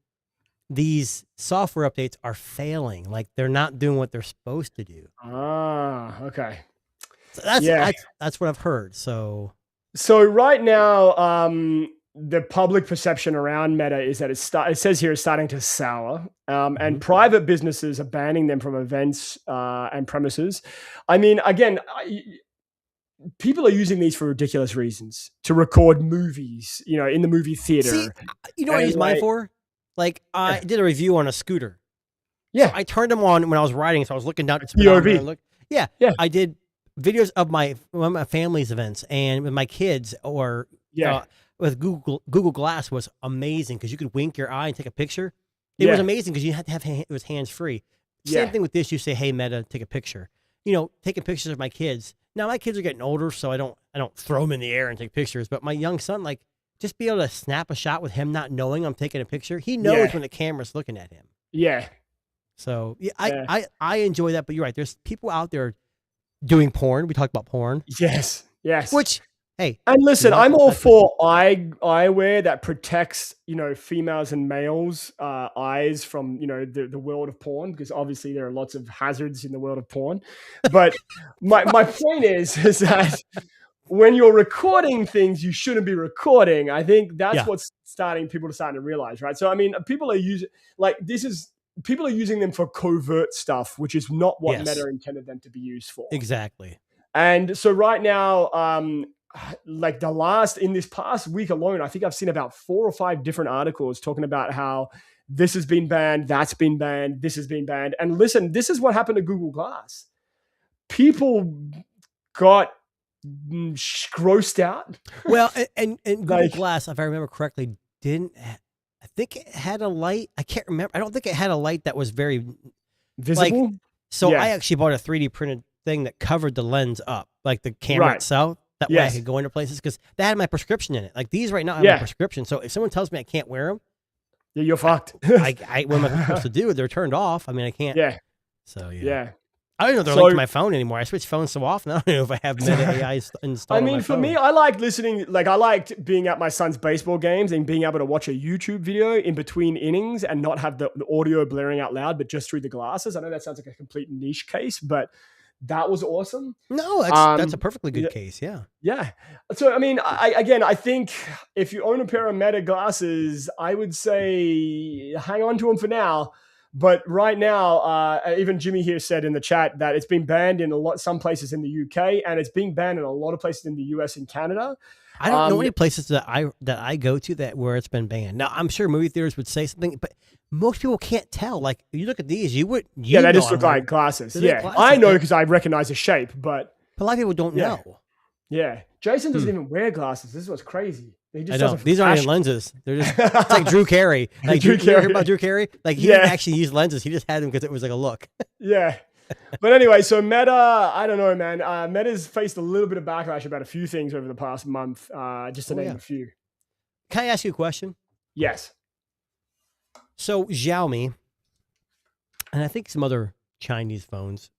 these software updates are failing. Like they're not doing what they're supposed to do. Okay. That's what I've heard. So right now, the public perception around Meta is that it says here it's starting to sour, and private businesses are banning them from events and premises. I mean, again, people are using these for ridiculous reasons to record movies, in the movie theater. See, you know what I use mine for? Like, I did a review on a scooter. Yeah. So I turned them on when I was riding, so I was looking down at the POV. Yeah. I did videos of my family's events and with my kids, or with Google Glass was amazing because you could wink your eye and take a picture. It was amazing because you had to have it was hands free. Same thing with this. You say, "Hey, Meta, take a picture." Taking pictures of my kids. Now my kids are getting older, so I don't throw them in the air and take pictures. But my young son, like, just be able to snap a shot with him not knowing I'm taking a picture. He knows when the camera's looking at him. Yeah. So I enjoy that. But you're right. There's people out there doing porn. We talked about porn. Yes. Which, hey. And listen, I'm all for eyewear that protects, females and males' eyes from, the world of porn, because obviously there are lots of hazards in the world of porn. But my point is that when you're recording things you shouldn't be recording, I think that's what's people starting to realize, right? So, I mean, people are using them for covert stuff, which is not what Meta intended them to be used for. Exactly. And so right now, in this past week alone, I think I've seen about 4 or 5 different articles talking about how this has been banned, that's been banned, this has been banned. And listen, this is what happened to Google Glass. People got grossed out. Well, and Google Glass, if I remember correctly, I think it had a light. I can't remember. I don't think it had a light that was very visible. I actually bought a 3D printed thing that covered the lens up, like the camera itself. That way I could go into places because they had my prescription in it. Like these right now have my prescription. So if someone tells me I can't wear them, you're fucked. what am I supposed to do? They're turned off. I mean, I can't. Yeah. So yeah. I don't know they're linked to my phone anymore. I switch phones so often. I don't know if I have Meta AI installed. I mean, for me, I like listening. Like, I liked being at my son's baseball games and being able to watch a YouTube video in between innings and not have the audio blaring out loud, but just through the glasses. I know that sounds like a complete niche case, but that was awesome. No, that's a perfectly good case. Yeah. Yeah. So, I mean, I think if you own a pair of Meta glasses, I would say hang on to them for now. But right now, even Jimmy here said in the chat that it's been banned in some places in the UK, and it's being banned in a lot of places in the US and Canada. I don't know any places that I go to where it's been banned. Now, I'm sure movie theaters would say something, but most people can't tell. Like, you look at these, they just look like glasses. Yeah, glasses. I know because I recognize the shape, but a lot of people don't know. Yeah, Jason doesn't even wear glasses. This is what's crazy. He just doesn't. These aren't even lenses. They're just it's like Drew Carey. Like Drew Carey. You hear about Drew Carey? Like he didn't actually use lenses. He just had them because it was like a look. Yeah. But anyway, so Meta, I don't know, man. Meta's faced a little bit of backlash about a few things over the past month, just to name a few. Can I ask you a question? Yes. So Xiaomi, and I think some other Chinese phones,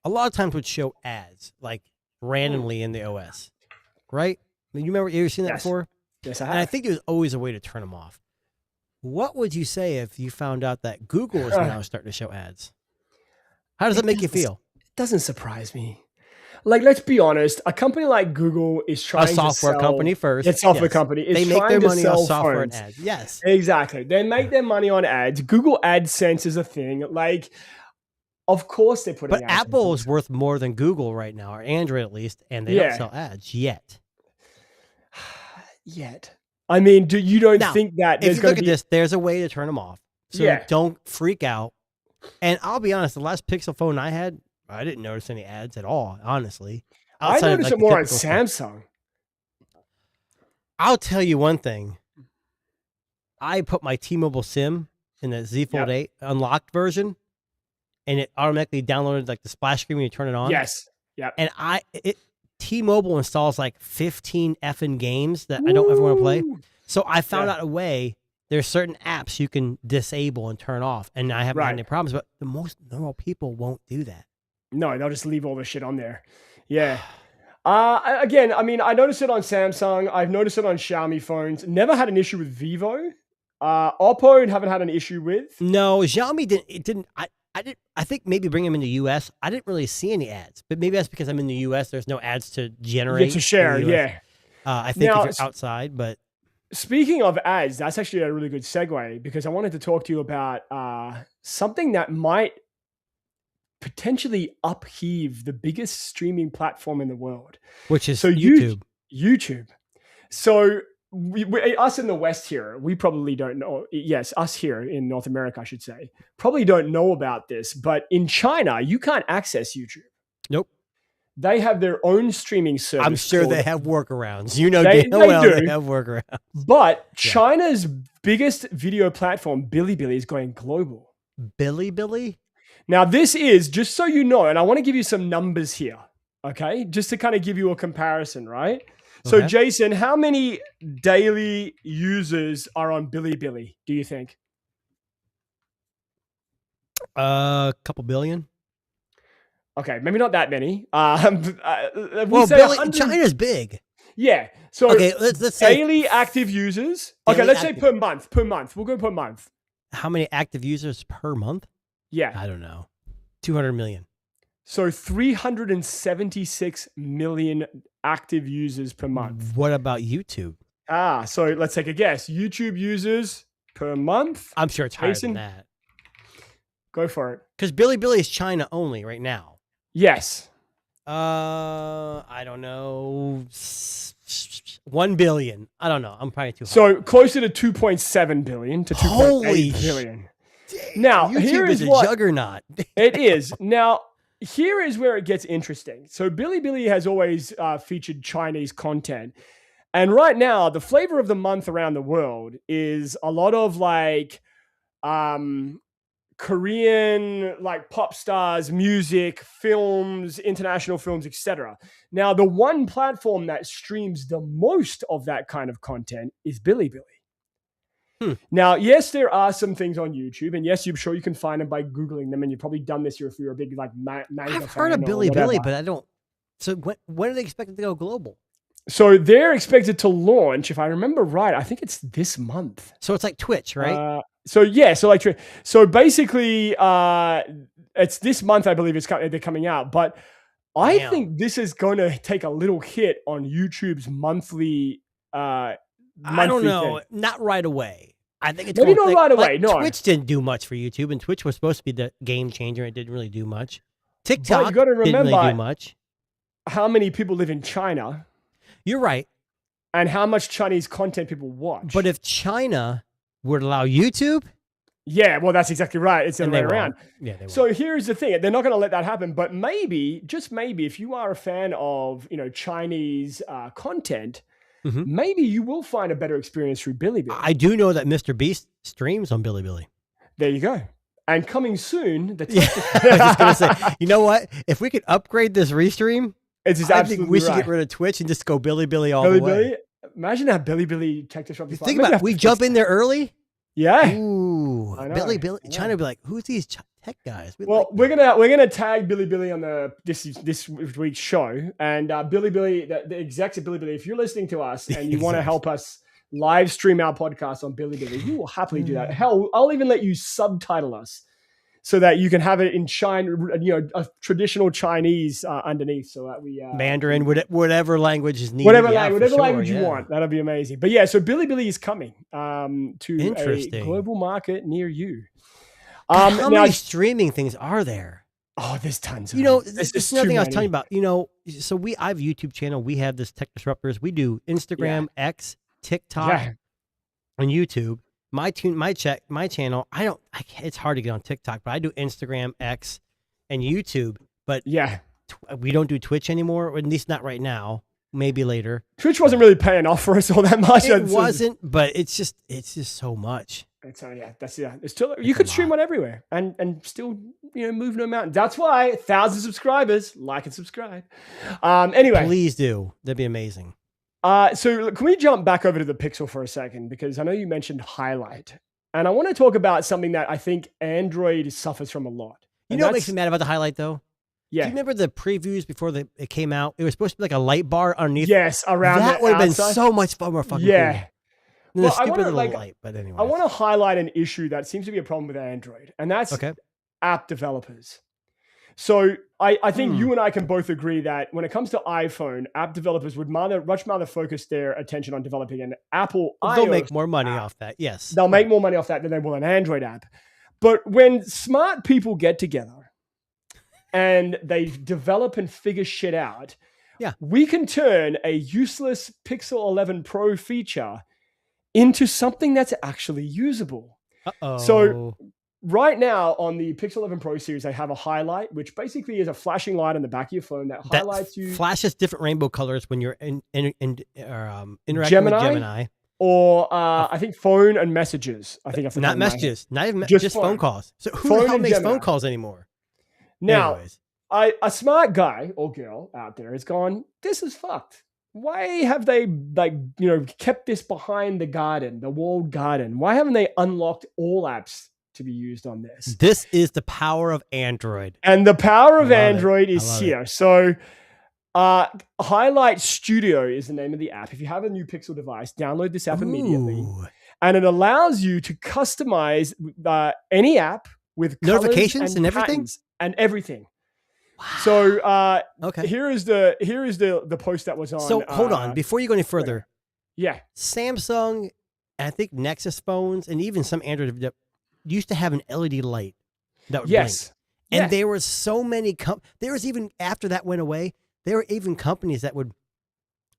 a lot of times would show ads, like randomly in the OS, right? I mean, you ever seen that before? Yes, I have. And I think there's always a way to turn them off. What would you say if you found out that Google is now starting to show ads? How does that make you feel? It doesn't surprise me. Like, let's be honest. A company like Google is trying to sell... A software company first. It's a software company. It's they make their money on software phones. and ads. Yes. Exactly. They make their money on ads. Google AdSense is a thing. Like, of course they're putting ads. But Apple is worth more than Google right now, or Android at least, and they don't sell ads yet. I mean, you don't think that if you look at this, there's a way to turn them off. So don't freak out. And I'll be honest, the last Pixel phone I had, I didn't notice any ads at all, honestly. I noticed it more on Samsung. I'll tell you one thing. I put my T-Mobile SIM in the Z Fold 8 unlocked version, and it automatically downloaded like the splash screen when you turn it on. Yes. Yep. And T-Mobile installs like 15 effing games that I don't ever want to play. So I found out a way. There's certain apps you can disable and turn off, and I haven't had any problems. But the most normal people won't do that. No, they'll just leave all the shit on there. Yeah. Again, I mean, I noticed it on Samsung. I've noticed it on Xiaomi phones. Never had an issue with Vivo. Oppo haven't had an issue with. No, Xiaomi didn't. It didn't. I think maybe bring them into US. I didn't really see any ads, but maybe that's because I'm in the US. There's no ads to generate. To share, yeah. I think Now, if you're outside, but speaking of ads, that's actually a really good segue because I wanted to talk to you about something that might potentially upheave the biggest streaming platform in the world, which is YouTube. YouTube. So us in the West here, we probably don't know. Yes, us here in North America, I should say, probably don't know about this. But in China, you can't access YouTube. Nope. They have their own streaming service. I'm sure they have workarounds. You know, they have workarounds. But China's biggest video platform, Bilibili, is going global. Bilibili? Now, this is, just so you know, and I want to give you some numbers here, okay? Just to kind of give you a comparison, right? So, Jason, how many daily users are on Bilibili, do you think? A couple billion. Okay, maybe not that many. Well, China's big. Yeah. So, okay, let's say daily active users. Okay, let's say per month. Per month. We'll go per month. How many active users per month? Yeah. I don't know. 200 million. So 376 million active users per month. What about YouTube? So let's take a guess. YouTube users per month. I'm sure it's higher than that. Go for it. Because Bilibili is China only right now. Yes. I don't know. 1 billion. I don't know. I'm probably too high. So closer to 2.7 billion to 2.8 billion. Now, YouTube here is a what juggernaut. It is. Now, here is where it gets interesting. So Bilibili has always featured Chinese content. And right now, the flavor of the month around the world is a lot of like Korean like pop stars, music, films, international films, etc. Now, the one platform that streams the most of that kind of content is Bilibili. Now, yes, there are some things on YouTube, and yes, I'm sure you can find them by Googling them, and you've probably done this if you're a big like manga I've heard of Bilibili, but I don't. So when are they expected to go global? So they're expected to launch, if I remember right, I think it's this month. So it's like Twitch, right? So basically, it's this month, I believe they're coming out. But I think this is going to take a little hit on YouTube's monthly. I don't know, not right away. I think it's maybe not right away. No, Twitch didn't do much for YouTube, and Twitch was supposed to be the game changer. It didn't really do much. TikTok you got to remember didn't really do much. How many people live in China? You're right. And how much Chinese content people watch. But if China would allow YouTube, yeah, well, that's exactly right. It's the other way around. Yeah, they so here's the thing: they're not going to let that happen. But maybe, just maybe, if you are a fan of Chinese content. Maybe you will find a better experience through Bilibili. I do know that Mr. Beast streams on Bilibili. There you go. And coming soon, I was just gonna say, you know what? If we could upgrade this restream, I think we should get rid of Twitch and just go Bilibili all the way. Imagine how Bilibili Tech Disruptors. Think about it. We jump in there early. Yeah. Ooh, Bilibili. China would be like, who's these tech guys? We're gonna tag Bilibili on this week's show, and Bilibili, the execs at Bilibili. If you're listening to us and you want to help us live stream our podcast on Bilibili, we will happily do that. Hell, I'll even let you subtitle us so that you can have it in a traditional Chinese underneath, so that we Mandarin, whatever language is needed. Whatever language you want, that'll be amazing. But yeah, so Bilibili is coming to a global market near you. How many streaming things are there? Oh, there's tons of there's nothing I was telling you about. So I have a YouTube channel. We have this Tech Disruptors. We do Instagram, X, TikTok, and YouTube. My channel, it's hard to get on TikTok, but I do Instagram, X, and YouTube. But we don't do Twitch anymore, or at least not right now. Maybe later. Twitch wasn't really paying off for us all that much. It wasn't, but it's just so much. It's still you could stream one everywhere and still move no mountain. That's why 1,000 subscribers, like and subscribe. Anyway, please do. That'd be amazing. So can we jump back over to the Pixel for a second, because I know you mentioned highlight, and I want to talk about something that I think Android suffers from a lot. You know what makes me mad about the highlight though? Yeah. Do you remember the previews before it came out? It was supposed to be like a light bar underneath. Yes, around that would have been so much fun more fucking cool. Well, I want to light, but anyway. I want to highlight an issue that seems to be a problem with Android, and that's app developers. So I think you and I can both agree that when it comes to iPhone, app developers would much rather focus their attention on developing an Apple iOS They'll make more money app. off that. Yes. They'll make more money off that than they will an Android app. But when smart people get together and they develop and figure shit out, we can turn a useless Pixel 11 Pro feature into something that's actually usable. So right now on the Pixel 11 Pro series, they have a highlight, which basically is a flashing light on the back of your phone that highlights you. Flashes different rainbow colors when you're interacting with Gemini. Or I think phone and messages. I think not messages, not even just phone calls. So who the hell makes phone calls anymore? Now, a smart guy or girl out there has gone, this is fucked. Why have they kept this behind the garden, the walled garden? Why haven't they unlocked all apps to be used on this? This is the power of Android. And the power of Android is here. So Highlight Studio is the name of the app. If you have a new Pixel device, download this app immediately. And it allows you to customize any app with notifications and everything. Wow. So here is the post that was on. So hold on, before you go any further. Yeah. Samsung, I think Nexus phones, and even some Android used to have an LED light that would blink. And there were so many there was even after that went away, there were even companies that would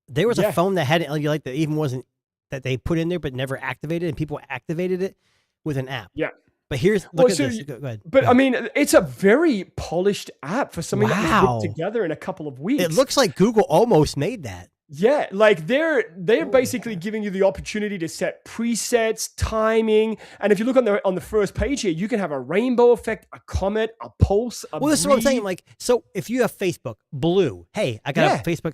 there was a phone that had an LED light that even wasn't that they put in there but never activated, and people activated it with an app. Yeah. But here's look at this. Go ahead. But I mean, it's a very polished app for something that was put together in a couple of weeks. It looks like Google almost made that. Yeah, like they're basically giving you the opportunity to set presets, timing, and if you look on the first page here, you can have a rainbow effect, a comet, a pulse. Well, this is what I'm saying. Like, so if you have Facebook, blue. Hey, I got a Facebook,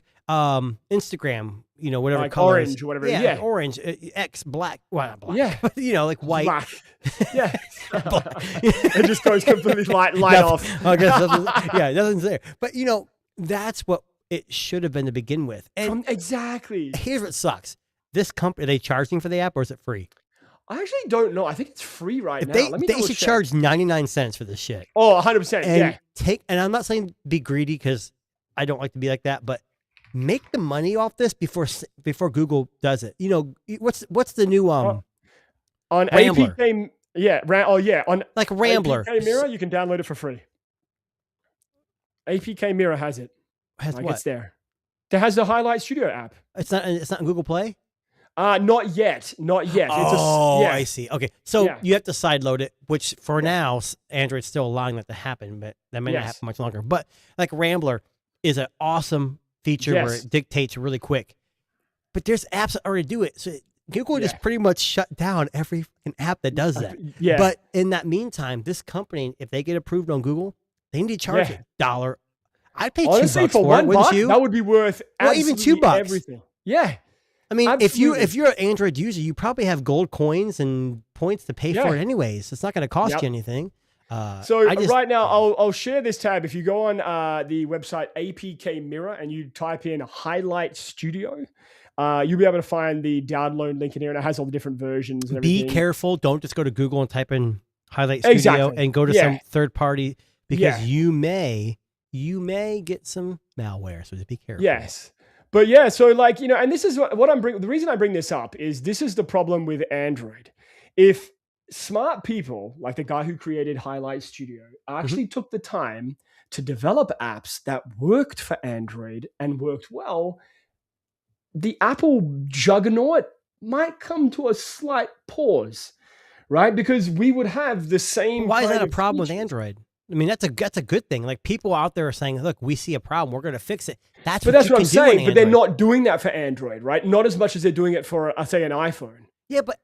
Instagram. Whatever like color, orange or whatever. Yeah, orange, X, black. Well, not black. Yeah, like white. Black. Yeah, it just goes completely light off. I guess nothing's there. But that's what it should have been to begin with. And exactly. Here's what sucks. This company, are they charging for the app or is it free? I actually don't know. I think it's free right now. They should charge 99 cents for this shit. Oh, 100%. And I'm not saying be greedy because I don't like to be like that, but make the money off this before Google does it. What's the new on Rambler? APK, on like Rambler. APK Mirror, you can download it for free. APK Mirror has it. What? It's there. It has the Highlight Studio app. It's not in Google Play? Not yet. Oh, I see. Okay. So you have to sideload it, which for now, Android's still allowing that to happen, but that may not happen much longer. But like Rambler is an awesome feature where it dictates really quick. But there's apps that already do it. So Google just pretty much shut down every app that does that. But in that meantime, this company, if they get approved on Google, they need to charge $1. I'd pay honestly, $2 for $1, wouldn't you? That would be worth even $2. Everything. Yeah. I mean, if you're an Android user, you probably have gold coins and points to pay for it anyways. It's not going to cost you anything. Right now, I'll share this tab. If you go on the website APK Mirror and you type in Highlight Studio, you'll be able to find the download link in here, and it has all the different versions. And be careful. Don't just go to Google and type in Highlight Studio and go to some third party because you may get some malware. So just be careful. Yes. But so and this is what I'm bringing. The reason I bring this up is this is the problem with Android. If smart people, like the guy who created Highlight Studio, actually took the time to develop apps that worked for Android and worked well, the Apple juggernaut might come to a slight pause, right? Because we would have the same. Why is that a problem with Android? I mean, that's a good thing. Like people out there are saying, look, we see a problem. We're going to fix it. That's what I'm saying. But they're not doing that for Android, right? Not as much as they're doing it for, say, an iPhone. Yeah, but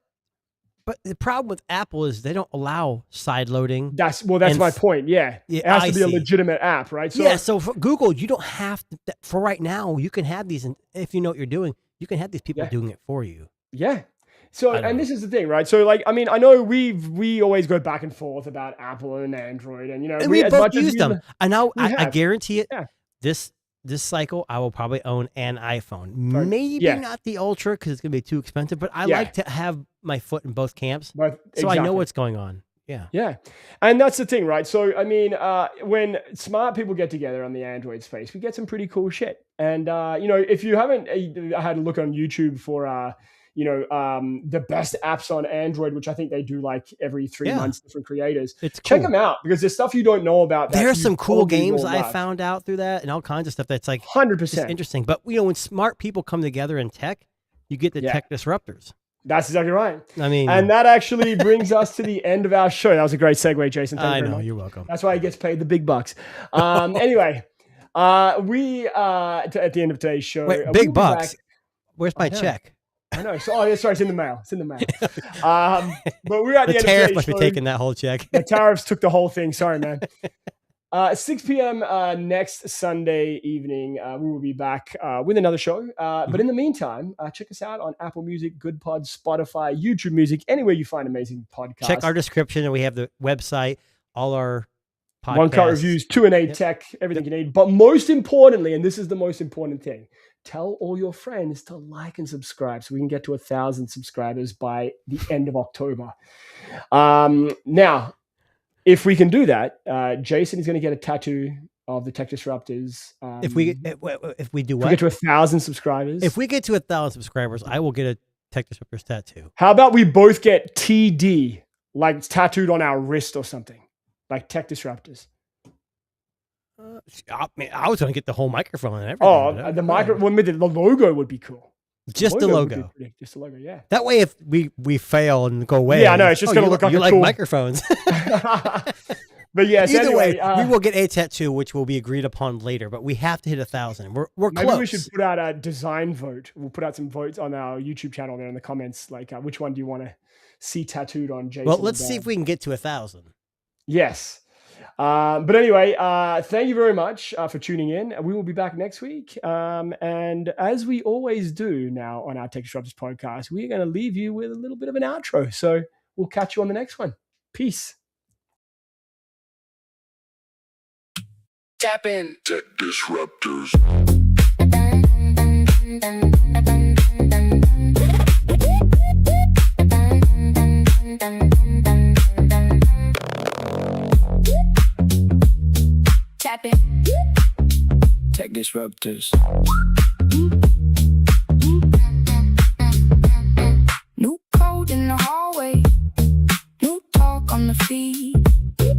the problem with Apple is they don't allow side loading. That's my point. Yeah. It has to be a legitimate app, right? So for Google, you don't have to, for right now, you can have these, and if you know what you're doing, you can have these people doing it for you. Yeah. So, and this is the thing, right? So, I know we always go back and forth about Apple and Android, and we both use them. And I guarantee it. Yeah. This cycle, I will probabably own an iPhone. Maybe not the Ultra because it's going to be too expensive. But I like to have my foot in both camps, so I know what's going on. Yeah. Yeah. And that's the thing, right? So, I mean, when smart people get together on the Android space, we get some pretty cool shit. And, if you haven't had a look on YouTube for, the best apps on Android, which I think they do like every 3 months, different creators. It's cool. Check them out because there's stuff you don't know about. There's some cool games I found out through that and all kinds of stuff that's like 100% interesting. But, when smart people come together in tech, you get the tech disruptors. That's exactly right. I mean, and that actually brings us to the end of our show. That was a great segue, Jason. Thank you very much. You're welcome. That's why he gets paid the big bucks. Anyway, we at the end of today's show. Wait, big bucks. Where's my check? I know. So, sorry, it's in the mail. It's in the mail. But we're at the end of today's show. The tariff must be taking that whole check. The tariffs took the whole thing. Sorry, man. 6 p.m. Next Sunday evening, we will be back with another show. But in the meantime, check us out on Apple Music, Good Pod, Spotify, YouTube Music, anywhere you find amazing podcasts. Check our description, and we have the website, all our podcasts. One Cut Reviews, 2&8 Tech, everything you need. But most importantly, and this is the most important thing, tell all your friends to like and subscribe so we can get to 1,000 subscribers by the end of October. Now, if we can do that, Jason is going to get a tattoo of the Tech Disruptors. If we do what? If we get to 1,000 subscribers. If we get to 1,000 subscribers, I will get a Tech Disruptors tattoo. How about we both get TD, like tattooed on our wrist or something, like Tech Disruptors? I was going to get the whole microphone and everything. The microphone. The logo would be cool. Just the logo. Just the logo, yeah. That way, if we fail and go away, I know it's just going to look like you a like cool microphones. But yes, either anyway, way, we will get a tattoo, which will be agreed upon later. But we have to hit 1,000. We're maybe close. We should put out a design vote. We'll put out some votes on our YouTube channel there in the comments. Like, which one do you want to see tattooed on Jason? Well, let's see if we can get to 1,000. Yes. But anyway, thank you very much for tuning in. We will be back next week. And as we always do now on our Tech Disruptors podcast, we're going to leave you with a little bit of an outro. So we'll catch you on the next one. Peace. Tap in. Tech Disruptors. Tap in. Tech Disruptors. New code in the hallway. New talk on the feed.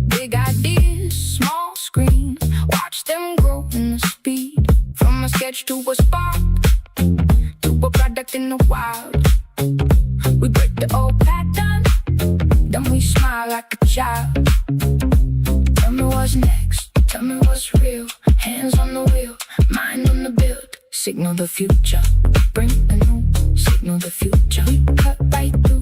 Big ideas, small screen. Watch them grow in the speed. From a sketch to a spark, to a product in the wild. We break the old pattern, then we smile like a child. Tell me what's next, tell me what's real. Hands on the wheel, mind on the build. Signal the future, bring the new. Signal the future, we cut right through